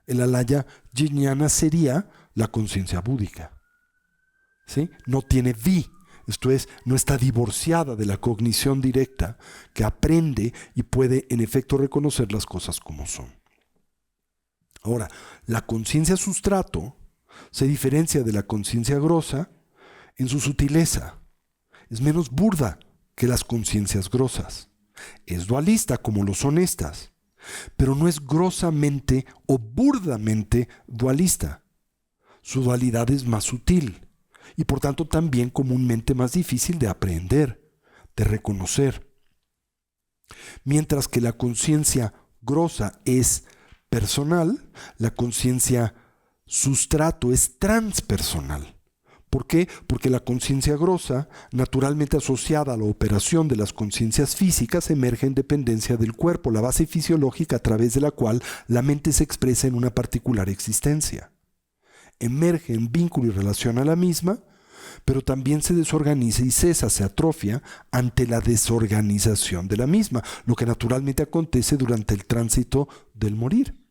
A: El alaya jnana sería la conciencia búdica. ¿Sí? No tiene vi. Esto es, no está divorciada de la cognición directa que aprende y puede en efecto reconocer las cosas como son. Ahora, la conciencia sustrato se diferencia de la conciencia grosa en su sutileza. Es menos burda que las conciencias grosas. Es dualista como lo son estas, pero no es grosamente o burdamente dualista. Su dualidad es más sutil y por tanto también comúnmente más difícil de aprender, de reconocer. Mientras que la conciencia grosa es personal, la conciencia sustrato es transpersonal. ¿Por qué? Porque la conciencia grosa, naturalmente asociada a la operación de las conciencias físicas, emerge en dependencia del cuerpo, la base fisiológica a través de la cual la mente se expresa en una particular existencia. Emerge en vínculo y relación a la misma, pero también se desorganiza y cesa, se atrofia ante la desorganización de la misma, lo que naturalmente acontece durante el tránsito del morir.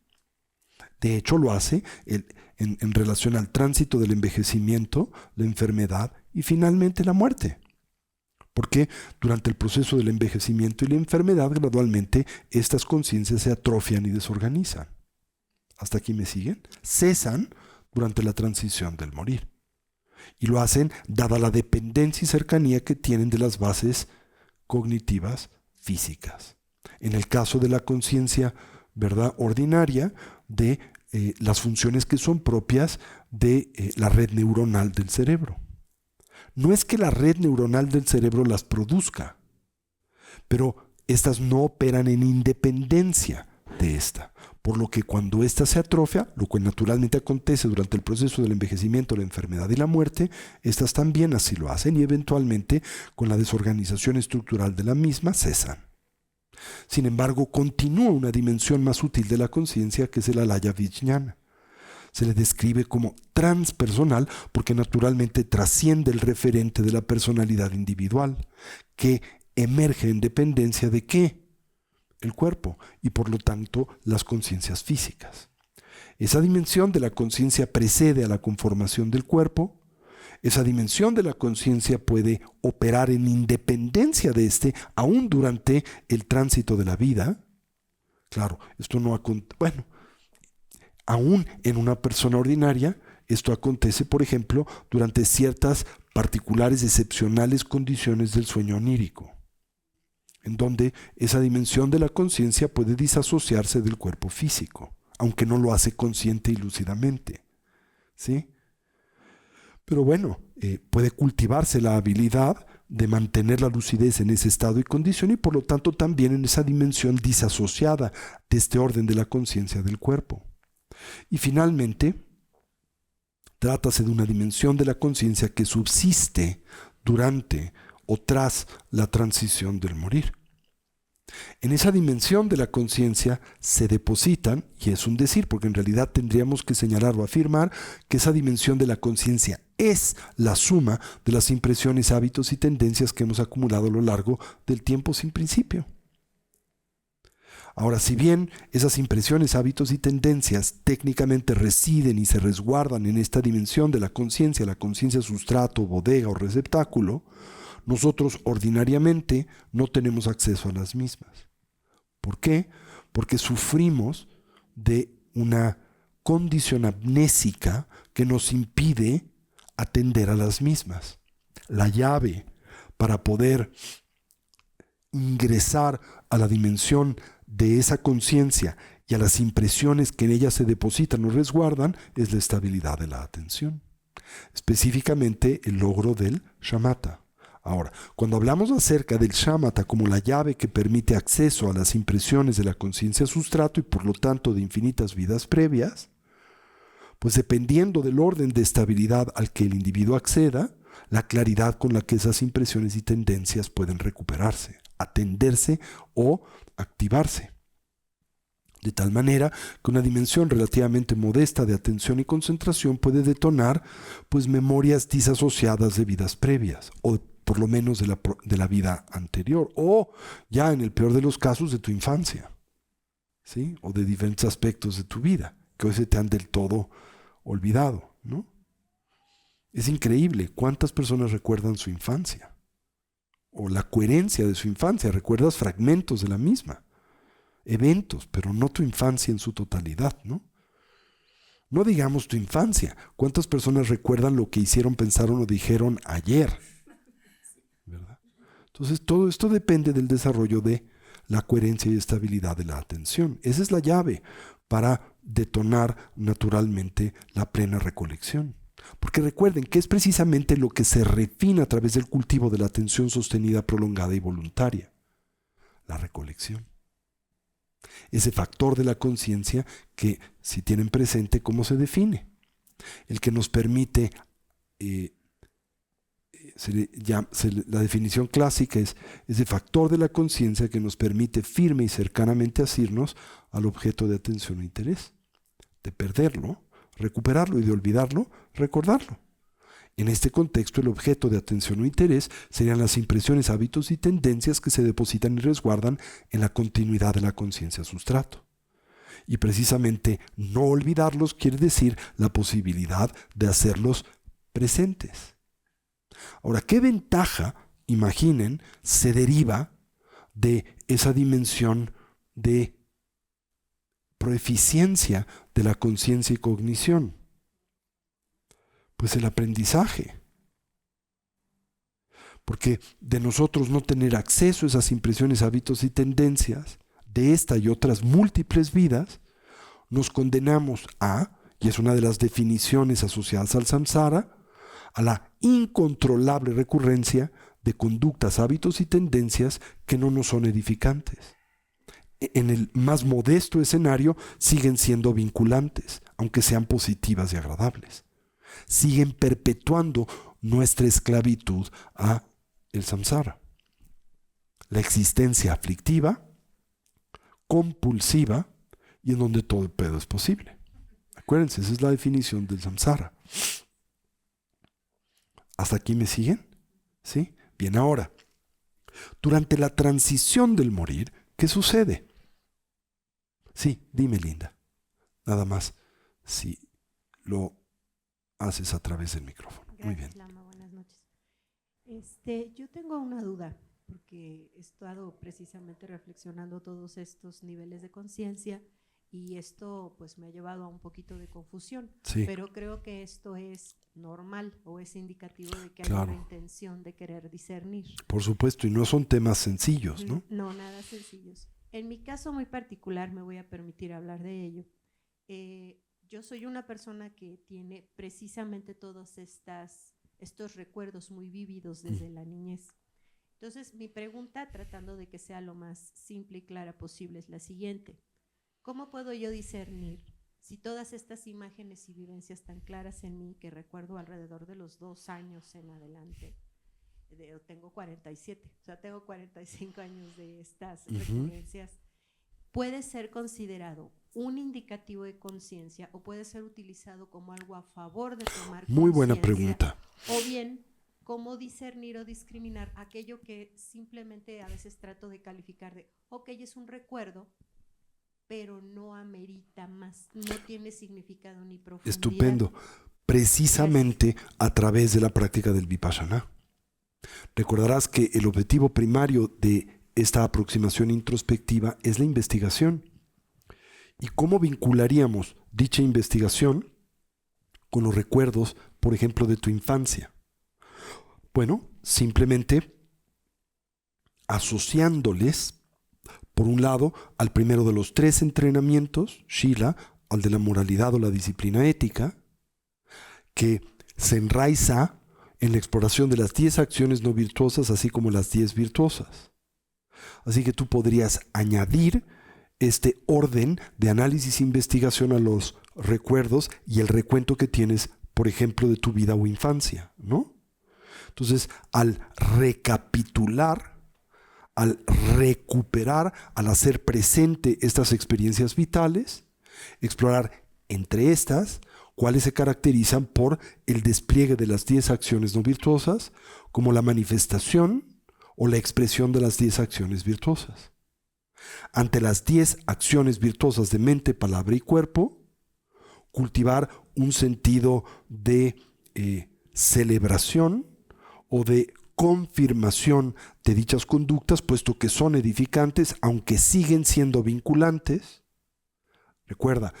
A: De hecho, lo hace en relación al tránsito del envejecimiento, la enfermedad y finalmente la muerte. Porque durante el proceso del envejecimiento y la enfermedad, gradualmente estas conciencias se atrofian y desorganizan. ¿Hasta aquí me siguen? Cesan durante la transición del morir. Y lo hacen dada la dependencia y cercanía que tienen de las bases cognitivas físicas. En el caso de la conciencia, ¿verdad?, ordinaria, de las funciones que son propias de la red neuronal del cerebro. No es que la red neuronal del cerebro las produzca, pero estas no operan en independencia de esta, por lo que cuando ésta se atrofia, lo cual naturalmente acontece durante el proceso del envejecimiento, la enfermedad y la muerte, estas también así lo hacen y eventualmente con la desorganización estructural de la misma cesan. Sin embargo, continúa una dimensión más sutil de la conciencia que es el alaya vijnana. Se le describe como transpersonal porque naturalmente trasciende el referente de la personalidad individual, que emerge en dependencia de ¿qué? El cuerpo y por lo tanto las conciencias físicas. Esa dimensión de la conciencia precede a la conformación del cuerpo. Esa dimensión de la conciencia puede operar en independencia de este, aún durante el tránsito de la vida. Claro, esto no acontece, bueno, aún en una persona ordinaria, esto acontece, por ejemplo, durante ciertas particulares, excepcionales condiciones del sueño onírico, en donde esa dimensión de la conciencia puede disasociarse del cuerpo físico, aunque no lo hace consciente y lúcidamente, ¿sí? Pero bueno, puede cultivarse la habilidad de mantener la lucidez en ese estado y condición y por lo tanto también en esa dimensión disasociada de este orden de la conciencia del cuerpo. Y finalmente, trátase de una dimensión de la conciencia que subsiste durante o tras la transición del morir. En esa dimensión de la conciencia se depositan, y es un decir, porque en realidad tendríamos que señalar o afirmar que esa dimensión de la conciencia es la suma de las impresiones, hábitos y tendencias que hemos acumulado a lo largo del tiempo sin principio. Ahora, si bien esas impresiones, hábitos y tendencias técnicamente residen y se resguardan en esta dimensión de la conciencia sustrato, bodega o receptáculo, nosotros ordinariamente no tenemos acceso a las mismas. ¿Por qué? Porque sufrimos de una condición amnésica que nos impide atender a las mismas. La llave para poder ingresar a la dimensión de esa conciencia y a las impresiones que en ella se depositan o resguardan es la estabilidad de la atención. Específicamente el logro del shamatha. Ahora, cuando hablamos acerca del shamatha como la llave que permite acceso a las impresiones de la conciencia sustrato y por lo tanto de infinitas vidas previas, pues dependiendo del orden de estabilidad al que el individuo acceda, la claridad con la que esas impresiones y tendencias pueden recuperarse, atenderse o activarse. De tal manera que una dimensión relativamente modesta de atención y concentración puede detonar pues memorias disasociadas de vidas previas, o por lo menos de la vida anterior, o ya en el peor de los casos de tu infancia, ¿sí? O de diferentes aspectos de tu vida, que hoy se te han del todo olvidado, ¿no? Es increíble cuántas personas recuerdan su infancia, o la coherencia de su infancia, recuerdas fragmentos de la misma. Eventos, pero no tu infancia en su totalidad, ¿no? No digamos tu infancia. ¿Cuántas personas recuerdan lo que hicieron, pensaron o dijeron ayer? ¿Verdad? Entonces, todo esto depende del desarrollo de la coherencia y estabilidad de la atención. Esa es la llave para detonar naturalmente la plena recolección. Porque recuerden que es precisamente lo que se refina a través del cultivo de la atención sostenida, prolongada y voluntaria. La recolección. Ese factor de la conciencia que, si tienen presente cómo se define, el que nos permite, la definición clásica es ese factor de la conciencia que nos permite firme y cercanamente asirnos al objeto de atención o interés, de perderlo, recuperarlo y de olvidarlo, recordarlo. En este contexto, el objeto de atención o interés serían las impresiones, hábitos y tendencias que se depositan y resguardan en la continuidad de la conciencia sustrato. Y precisamente no olvidarlos quiere decir la posibilidad de hacerlos presentes. Ahora, ¿qué ventaja, imaginen, se deriva de esa dimensión de proeficiencia de la conciencia y cognición? Pues el aprendizaje. Porque de nosotros no tener acceso a esas impresiones, hábitos y tendencias de esta y otras múltiples vidas, nos condenamos a, y es una de las definiciones asociadas al samsara, a la incontrolable recurrencia de conductas, hábitos y tendencias que no nos son edificantes. En el más modesto escenario siguen siendo vinculantes, aunque sean positivas y agradables. Siguen perpetuando nuestra esclavitud a el samsara. La existencia aflictiva, compulsiva y en donde todo el pedo es posible. Acuérdense, esa es la definición del samsara. ¿Hasta aquí me siguen? ¿Sí? Bien, ahora, durante la transición del morir, ¿qué sucede? Sí, dime, linda. Nada más, si lo haces a través del micrófono.
B: Gracias,
A: muy bien.
B: Lama, buenas noches. Yo tengo una duda, porque he estado precisamente reflexionando todos estos niveles de conciencia y esto pues me ha llevado a un poquito de confusión,
A: Sí.
B: pero creo que esto es normal o es indicativo de que
A: Claro.
B: hay una intención de querer discernir.
A: Por supuesto, y no son temas sencillos, ¿no?
B: No, nada sencillos. En mi caso muy particular me voy a permitir hablar de ello. Yo soy una persona que tiene precisamente todos estos recuerdos muy vívidos desde la niñez. Entonces, mi pregunta, tratando de que sea lo más simple y clara posible, es la siguiente. ¿Cómo puedo yo discernir si todas estas imágenes y vivencias tan claras en mí, que recuerdo alrededor de los 2 años en adelante, tengo 47, o sea, tengo 45 años de estas recurrencias, puede ser considerado un indicativo de conciencia o puede ser utilizado como algo a favor de tomar conciencia?
A: Muy buena pregunta.
B: O bien, ¿cómo discernir o discriminar aquello que simplemente a veces trato de calificar de, ok, es un recuerdo, pero no amerita más, no tiene significado ni profundidad?
A: Estupendo. Precisamente a través de la práctica del Vipassana. Recordarás que el objetivo primario de esta aproximación introspectiva es la investigación. ¿Y cómo vincularíamos dicha investigación con los recuerdos, por ejemplo, de tu infancia? Bueno, simplemente asociándoles, por un lado, al primero de los 3 entrenamientos, Shila, al de la moralidad o la disciplina ética, que se enraiza en la exploración de las 10 acciones no virtuosas, así como las 10 virtuosas. Así que tú podrías añadir este orden de análisis e investigación a los recuerdos y el recuento que tienes, por ejemplo, de tu vida o infancia, ¿no? Entonces, al recapitular, al recuperar, al hacer presente estas experiencias vitales, explorar entre estas cuáles se caracterizan por el despliegue de las 10 acciones no virtuosas como la manifestación o la expresión de las 10 acciones virtuosas. Ante las 10 acciones virtuosas de mente, palabra y cuerpo, cultivar un sentido de celebración o de confirmación de dichas conductas, puesto que son edificantes, aunque siguen siendo vinculantes. Recuerda,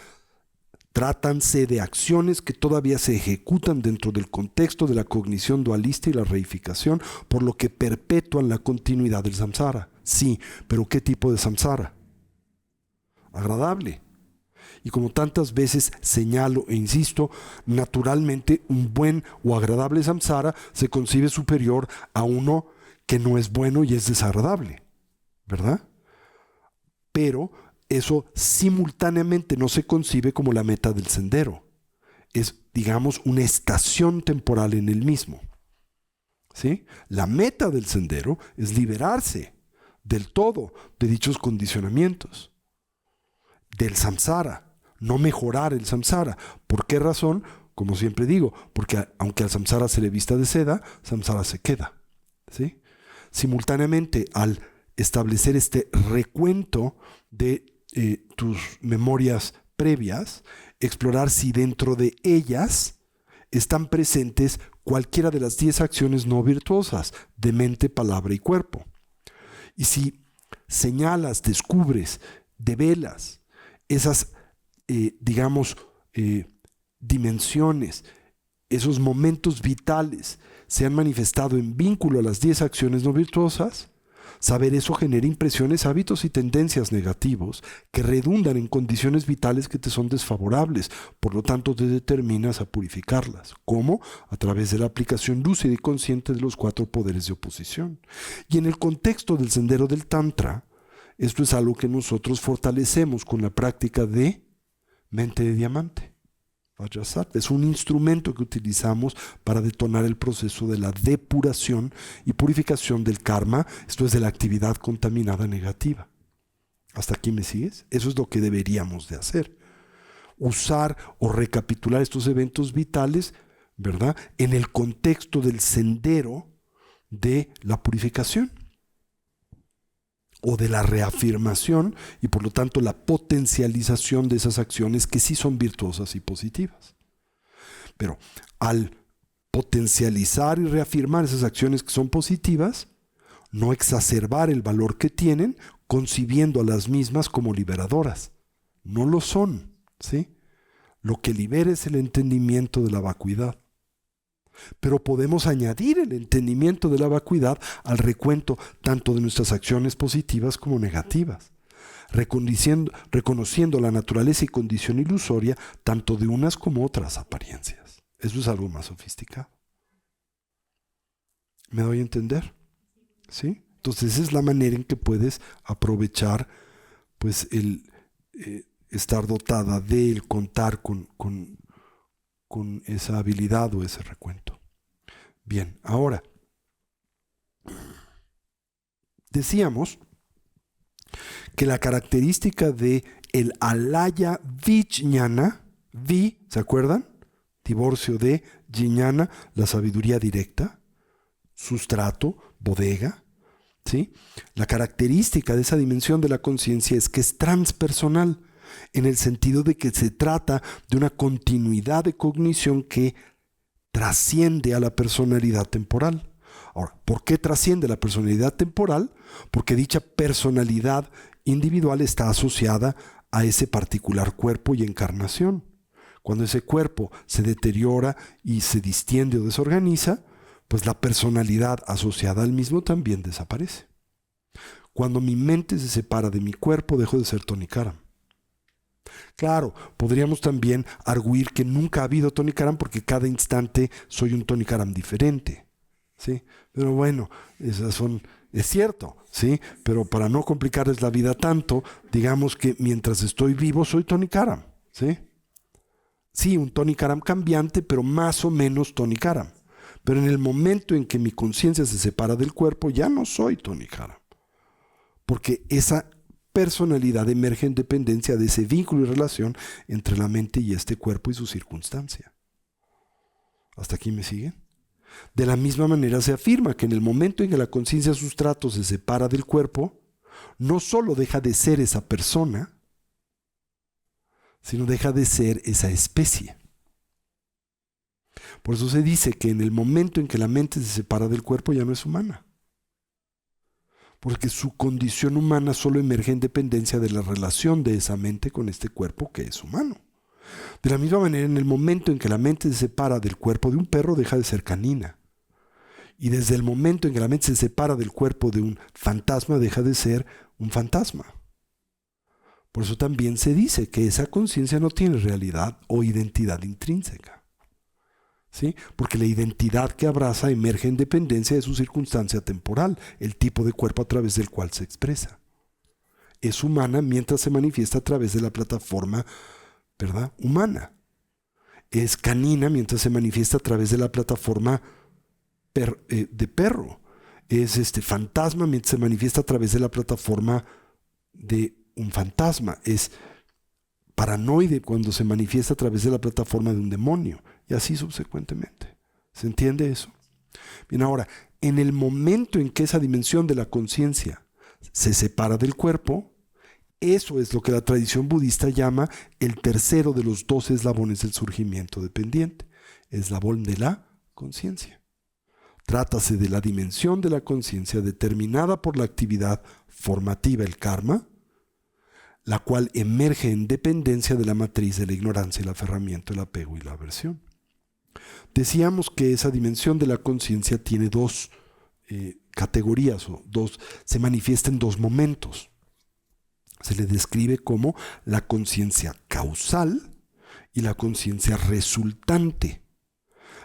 A: trátanse de acciones que todavía se ejecutan dentro del contexto de la cognición dualista y la reificación, por lo que perpetúan la continuidad del samsara. Sí, pero ¿qué tipo de samsara? Agradable. Y como tantas veces señalo e insisto, naturalmente un buen o agradable samsara se concibe superior a uno que no es bueno y es desagradable, ¿verdad? Pero eso simultáneamente no se concibe como la meta del sendero. Es, digamos, una estación temporal en el mismo. ¿Sí? La meta del sendero es liberarse del todo de dichos condicionamientos, del samsara, no mejorar el samsara. ¿Por qué razón? Como siempre digo, porque aunque al samsara se le vista de seda, samsara se queda. ¿Sí? Simultáneamente, al establecer este recuento de tus memorias previas, explorar si dentro de ellas están presentes cualquiera de las 10 acciones no virtuosas de mente, palabra y cuerpo. Y si señalas, descubres, develas esas, dimensiones, esos momentos vitales se han manifestado en vínculo a las 10 acciones no virtuosas, saber eso genera impresiones, hábitos y tendencias negativos que redundan en condiciones vitales que te son desfavorables. Por lo tanto, te determinas a purificarlas. ¿Cómo? A través de la aplicación lúcida y consciente de los 4 poderes de oposición. Y en el contexto del sendero del Tantra, esto es algo que nosotros fortalecemos con la práctica de mente de diamante. Vajrasattva es un instrumento que utilizamos para detonar el proceso de la depuración y purificación del karma, esto es de la actividad contaminada negativa. ¿Hasta aquí me sigues? Eso es lo que deberíamos de hacer. Usar o recapitular estos eventos vitales, ¿verdad?, en el contexto del sendero de la purificación o de la reafirmación y por lo tanto la potencialización de esas acciones que sí son virtuosas y positivas. Pero al potencializar y reafirmar esas acciones que son positivas, no exacerbar el valor que tienen concibiendo a las mismas como liberadoras. No lo son, ¿sí? Lo que libera es el entendimiento de la vacuidad. Pero podemos añadir el entendimiento de la vacuidad al recuento tanto de nuestras acciones positivas como negativas, reconociendo la naturaleza y condición ilusoria tanto de unas como otras apariencias. Eso es algo más sofisticado. ¿Me doy a entender? ¿Sí? Entonces esa es la manera en que puedes aprovechar pues el estar dotada de el contar con esa habilidad o ese recuento. Bien, ahora, decíamos que la característica de el alaya vijnana, ¿se acuerdan? Divorcio de jnana, la sabiduría directa, sustrato, bodega, ¿sí? La característica de esa dimensión de la conciencia es que es transpersonal, en el sentido de que se trata de una continuidad de cognición que trasciende a la personalidad temporal. Ahora, ¿por qué trasciende la personalidad temporal? Porque dicha personalidad individual está asociada a ese particular cuerpo y encarnación. Cuando ese cuerpo se deteriora y se distiende o desorganiza, pues la personalidad asociada al mismo también desaparece. Cuando mi mente se separa de mi cuerpo, dejo de ser Tony Karam. Claro, podríamos también arguir que nunca ha habido Tony Karam porque cada instante soy un Tony Karam diferente, ¿sí? Pero bueno, es cierto, ¿sí? Pero para no complicarles la vida tanto, digamos que mientras estoy vivo soy Tony Karam, ¿sí? Sí, un Tony Karam cambiante, pero más o menos Tony Karam. Pero en el momento en que mi conciencia se separa del cuerpo, ya no soy Tony Karam. Porque esa personalidad emerge en dependencia de ese vínculo y relación entre la mente y este cuerpo y su circunstancia. ¿Hasta aquí me siguen? De la misma manera se afirma que en el momento en que la conciencia sustrato se separa del cuerpo, no solo deja de ser esa persona, sino deja de ser esa especie. Por eso se dice que en el momento en que la mente se separa del cuerpo ya no es humana. Porque su condición humana solo emerge en dependencia de la relación de esa mente con este cuerpo que es humano. De la misma manera, en el momento en que la mente se separa del cuerpo de un perro, deja de ser canina. Y desde el momento en que la mente se separa del cuerpo de un fantasma, deja de ser un fantasma. Por eso también se dice que esa conciencia no tiene realidad o identidad intrínseca. ¿Sí? Porque la identidad que abraza emerge en dependencia de su circunstancia temporal, el tipo de cuerpo a través del cual se expresa. Es humana mientras se manifiesta a través de la plataforma, ¿verdad?, humana. Es canina mientras se manifiesta a través de la plataforma de perro. Es fantasma mientras se manifiesta a través de la plataforma de un fantasma. Es paranoide cuando se manifiesta a través de la plataforma de un demonio. Y así subsecuentemente. ¿Se entiende eso? Bien, ahora, en el momento en que esa dimensión de la conciencia se separa del cuerpo, eso es lo que la tradición budista llama el tercero de los 12 eslabones del surgimiento dependiente, eslabón de la conciencia. Trátase de la dimensión de la conciencia determinada por la actividad formativa, el karma, la cual emerge en dependencia de la matriz de la ignorancia, el aferramiento, el apego y la aversión. Decíamos que esa dimensión de la conciencia tiene dos categorías, se manifiesta en dos momentos. Se le describe como la conciencia causal y la conciencia resultante.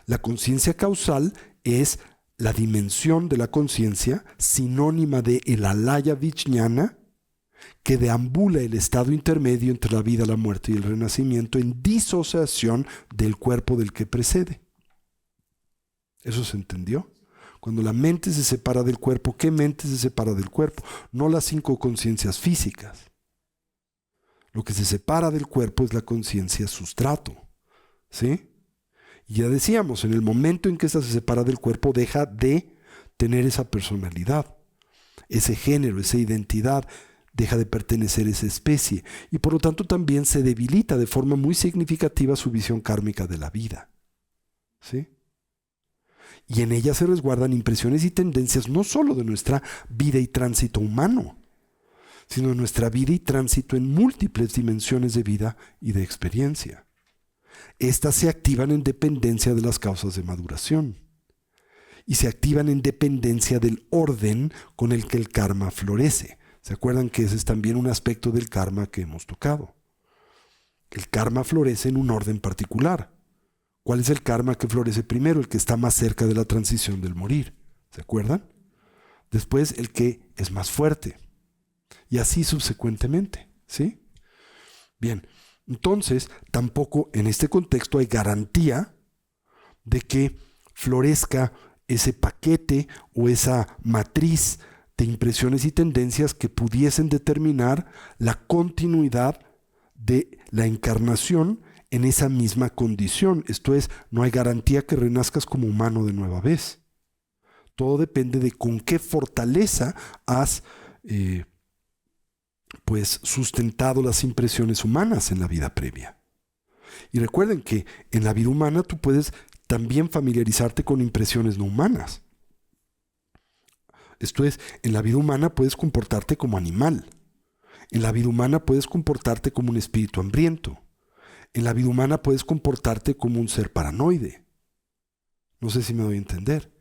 A: La conciencia causal es la dimensión de la conciencia sinónima de el alaya vijnana, que deambula el estado intermedio entre la vida, la muerte y el renacimiento en disociación del cuerpo del que precede. ¿Eso se entendió? Cuando la mente se separa del cuerpo, ¿qué mente se separa del cuerpo? No las 5 conciencias físicas. Lo que se separa del cuerpo es la conciencia sustrato. ¿Sí? Y ya decíamos, en el momento en que esta se separa del cuerpo, deja de tener esa personalidad, ese género, esa identidad, deja de pertenecer a esa especie y por lo tanto también se debilita de forma muy significativa su visión kármica de la vida. ¿Sí? Y en ella se resguardan impresiones y tendencias no solo de nuestra vida y tránsito humano, sino de nuestra vida y tránsito en múltiples dimensiones de vida y de experiencia. Estas se activan en dependencia de las causas de maduración y se activan en dependencia del orden con el que el karma florece. ¿Se acuerdan que ese es también un aspecto del karma que hemos tocado? El karma florece en un orden particular. ¿Cuál es el karma que florece primero? El que está más cerca de la transición del morir. ¿Se acuerdan? Después el que es más fuerte. Y así subsecuentemente. ¿Sí? Bien, entonces tampoco en este contexto hay garantía de que florezca ese paquete o esa matriz de impresiones y tendencias que pudiesen determinar la continuidad de la encarnación en esa misma condición. Esto es, no hay garantía que renazcas como humano de nueva vez. Todo depende de con qué fortaleza has sustentado las impresiones humanas en la vida previa. Y recuerden que en la vida humana tú puedes también familiarizarte con impresiones no humanas. Esto es, en la vida humana puedes comportarte como animal. En la vida humana puedes comportarte como un espíritu hambriento. En la vida humana puedes comportarte como un ser paranoide. No sé si me doy a entender.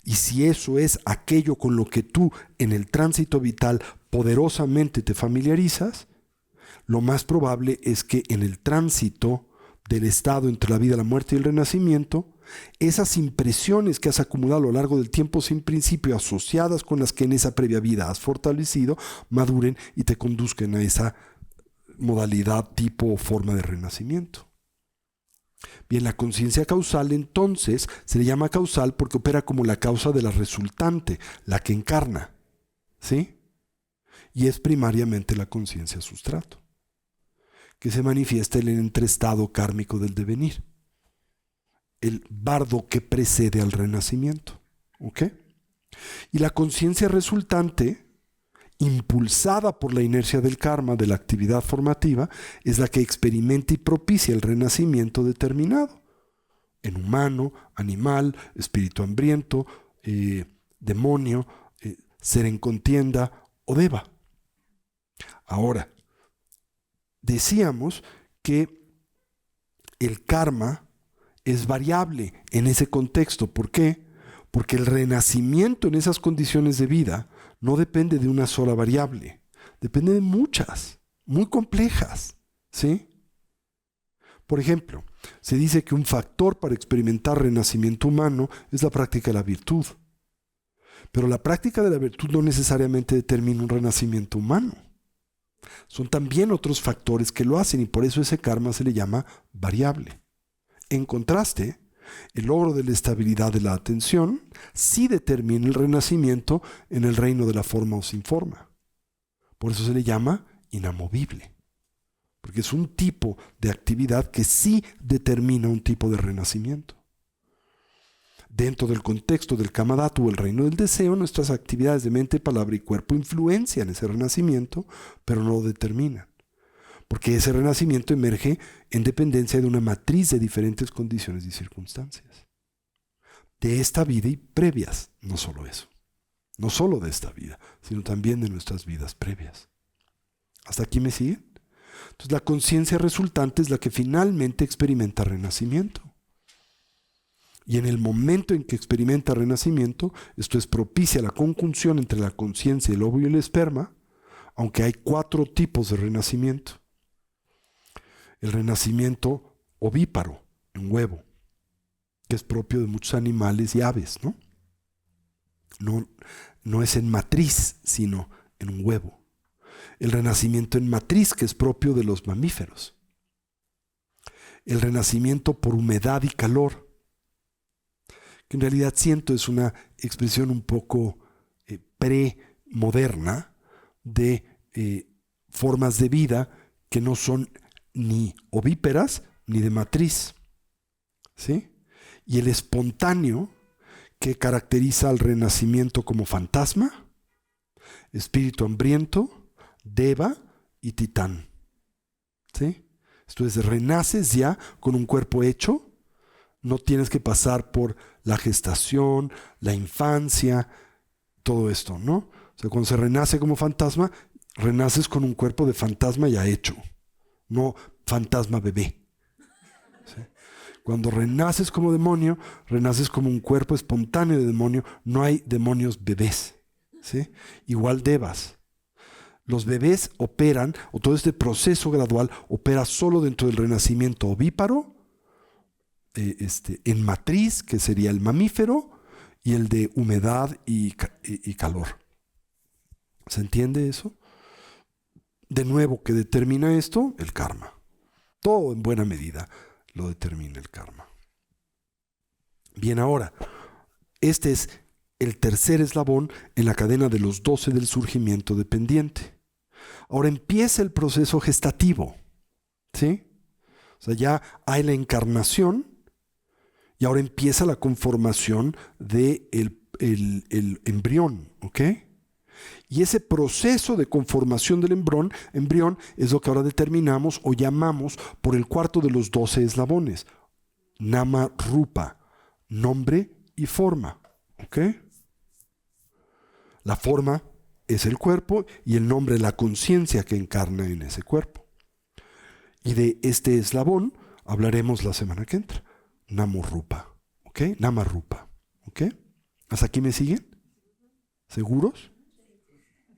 A: Y si eso es aquello con lo que tú en el tránsito vital poderosamente te familiarizas, lo más probable es que en el tránsito del estado entre la vida, la muerte y el renacimiento, esas impresiones que has acumulado a lo largo del tiempo sin principio, asociadas con las que en esa previa vida has fortalecido, maduren y te conduzcan a esa modalidad, tipo o forma de renacimiento. Bien, la conciencia causal entonces se le llama causal porque opera como la causa de la resultante, la que encarna, ¿sí? Y es primariamente la conciencia sustrato, que se manifiesta en el entreestado kármico del devenir, el bardo que precede al renacimiento, ¿ok? Y la conciencia resultante, impulsada por la inercia del karma, de la actividad formativa, es la que experimenta y propicia el renacimiento determinado, en humano, animal, espíritu hambriento, demonio, ser en contienda o deva. Ahora, decíamos que el karma es variable en ese contexto. ¿Por qué? Porque el renacimiento en esas condiciones de vida no depende de una sola variable, depende de muchas, muy complejas, ¿sí? Por ejemplo, se dice que un factor para experimentar renacimiento humano es la práctica de la virtud. Pero la práctica de la virtud no necesariamente determina un renacimiento humano. Son también otros factores que lo hacen y por eso ese karma se le llama variable. En contraste, el logro de la estabilidad de la atención sí determina el renacimiento en el reino de la forma o sin forma. Por eso se le llama inamovible, porque es un tipo de actividad que sí determina un tipo de renacimiento. Dentro del contexto del Kamadhatu o el reino del deseo, nuestras actividades de mente, palabra y cuerpo influencian ese renacimiento, pero no lo determinan. Porque ese renacimiento emerge en dependencia de una matriz de diferentes condiciones y circunstancias. De esta vida y previas, no solo eso. No solo de esta vida, sino también de nuestras vidas previas. ¿Hasta aquí me siguen? Entonces la conciencia resultante es la que finalmente experimenta renacimiento. Y en el momento en que experimenta renacimiento, esto es propicia la conjunción entre la conciencia, el óvulo y el esperma, aunque hay 4 tipos de renacimiento. El renacimiento ovíparo, en huevo, que es propio de muchos animales y aves, ¿no? No es en matriz, sino en un huevo. El renacimiento en matriz, que es propio de los mamíferos. El renacimiento por humedad y calor, que en realidad siento es una expresión un poco premoderna de formas de vida que no son ni ovíperas ni de matriz, ¿sí? Y el espontáneo, que caracteriza al renacimiento como fantasma, espíritu hambriento, deva y titán, ¿sí? Esto es, renaces ya con un cuerpo hecho, no tienes que pasar por la gestación, la infancia, todo esto, ¿no? O sea, cuando se renace como fantasma, renaces con un cuerpo de fantasma ya hecho, no fantasma bebé. ¿Sí? Cuando renaces como demonio, renaces como un cuerpo espontáneo de demonio, no hay demonios bebés. ¿Sí? Igual devas. Los bebés operan, o todo este proceso gradual opera solo dentro del renacimiento ovíparo, en matriz, que sería el mamífero, y el de humedad y calor. ¿Se entiende eso? De nuevo, ¿qué determina esto? El karma. Todo en buena medida lo determina el karma. Bien, ahora, este es el tercer eslabón en la cadena de los 12 del surgimiento dependiente. Ahora empieza el proceso gestativo, ¿sí? O sea, ya hay la encarnación y ahora empieza la conformación del embrión, ¿ok? Y ese proceso de conformación del embrión es lo que ahora determinamos o llamamos por el cuarto de los 12 eslabones. Nama Rupa, nombre y forma. ¿Ok? La forma es el cuerpo y el nombre la conciencia que encarna en ese cuerpo. Y de este eslabón hablaremos la semana que entra. Namo-Rupa, ¿ok? Nama-Rupa, ¿ok? ¿Hasta aquí me siguen? ¿Seguros?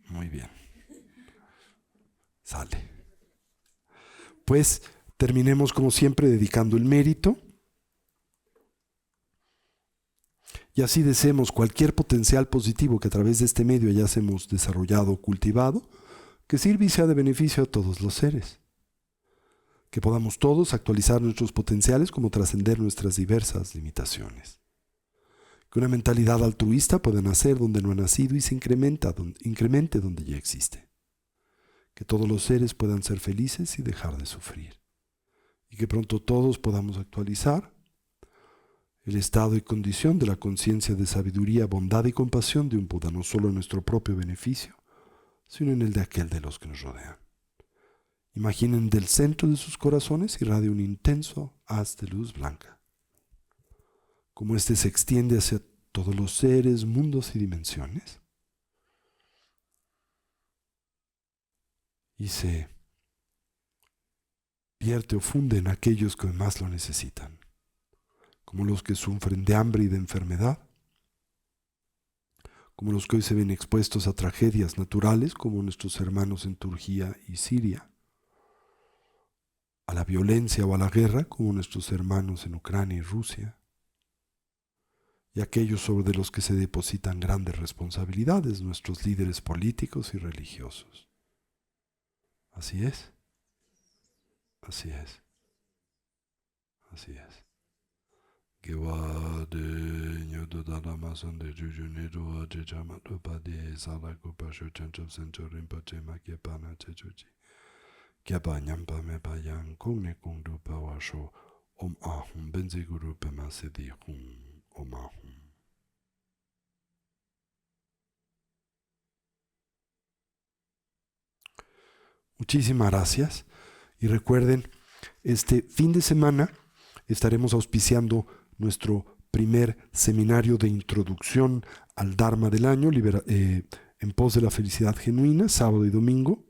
A: Muy bien. Sale. Pues terminemos como siempre dedicando el mérito. Y así deseemos cualquier potencial positivo que a través de este medio hayásemos desarrollado o cultivado, que sirva y sea de beneficio a todos los seres. Que podamos todos actualizar nuestros potenciales como trascender nuestras diversas limitaciones. Que una mentalidad altruista pueda nacer donde no ha nacido y se incremente donde ya existe. Que todos los seres puedan ser felices y dejar de sufrir. Y que pronto todos podamos actualizar el estado y condición de la conciencia de sabiduría, bondad y compasión de un Buda, no solo en nuestro propio beneficio, sino en el de aquel de los que nos rodean. Imaginen del centro de sus corazones irradia un intenso haz de luz blanca. Como este se extiende hacia todos los seres, mundos y dimensiones, y se vierte o funde en aquellos que más lo necesitan, como los que sufren de hambre y de enfermedad, como los que hoy se ven expuestos a tragedias naturales, como nuestros hermanos en Turquía y Siria, a la violencia o a la guerra, como nuestros hermanos en Ucrania y Rusia, y aquellos sobre los que se depositan grandes responsabilidades, nuestros líderes políticos y religiosos. Así es. Así es. Así es. Om Ahum Benzi Guru Pema Siddhi Hum Om Ahum. Muchísimas gracias. Y recuerden, este fin de semana estaremos auspiciando nuestro primer seminario de introducción al Dharma del año, en pos de la felicidad genuina, sábado y domingo.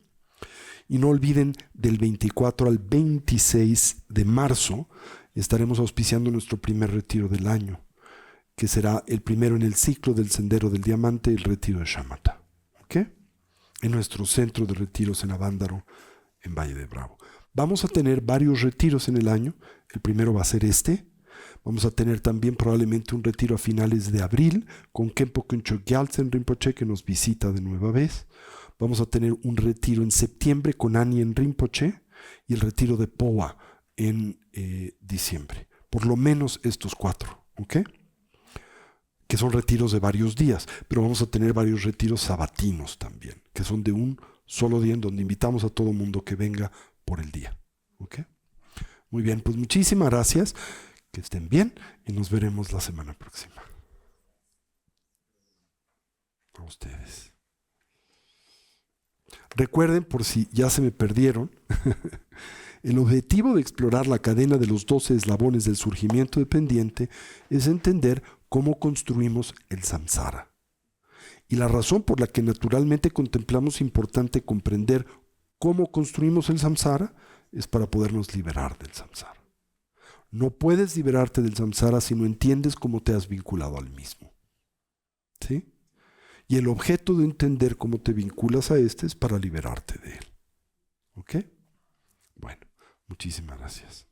A: Y no olviden, del 24 al 26 de marzo estaremos auspiciando nuestro primer retiro del año, que será el primero en el ciclo del Sendero del Diamante, el retiro de Shamatha. ¿Ok? En nuestro centro de retiros en Avándaro, en Valle de Bravo. Vamos a tener varios retiros en el año. El primero va a ser este. Vamos a tener también probablemente un retiro a finales de abril con Khenpo Kuncho Gyaltsen Rinpoche, que nos visita de nueva vez. Vamos a tener un retiro en septiembre con Anien Rinpoche y el retiro de Poa en diciembre. Por lo menos estos 4, ¿ok? Que son retiros de varios días, pero vamos a tener varios retiros sabatinos también, que son de un solo día, en donde invitamos a todo mundo que venga por el día. ¿Ok? Muy bien, pues muchísimas gracias, que estén bien y nos veremos la semana próxima. A ustedes. Recuerden, por si ya se me perdieron, el objetivo de explorar la cadena de los 12 eslabones del surgimiento dependiente es entender cómo construimos el samsara. Y la razón por la que naturalmente contemplamos importante comprender cómo construimos el samsara es para podernos liberar del samsara. No puedes liberarte del samsara si no entiendes cómo te has vinculado al mismo. ¿Sí? Y el objeto de entender cómo te vinculas a este es para liberarte de él. ¿Ok? Bueno, muchísimas gracias.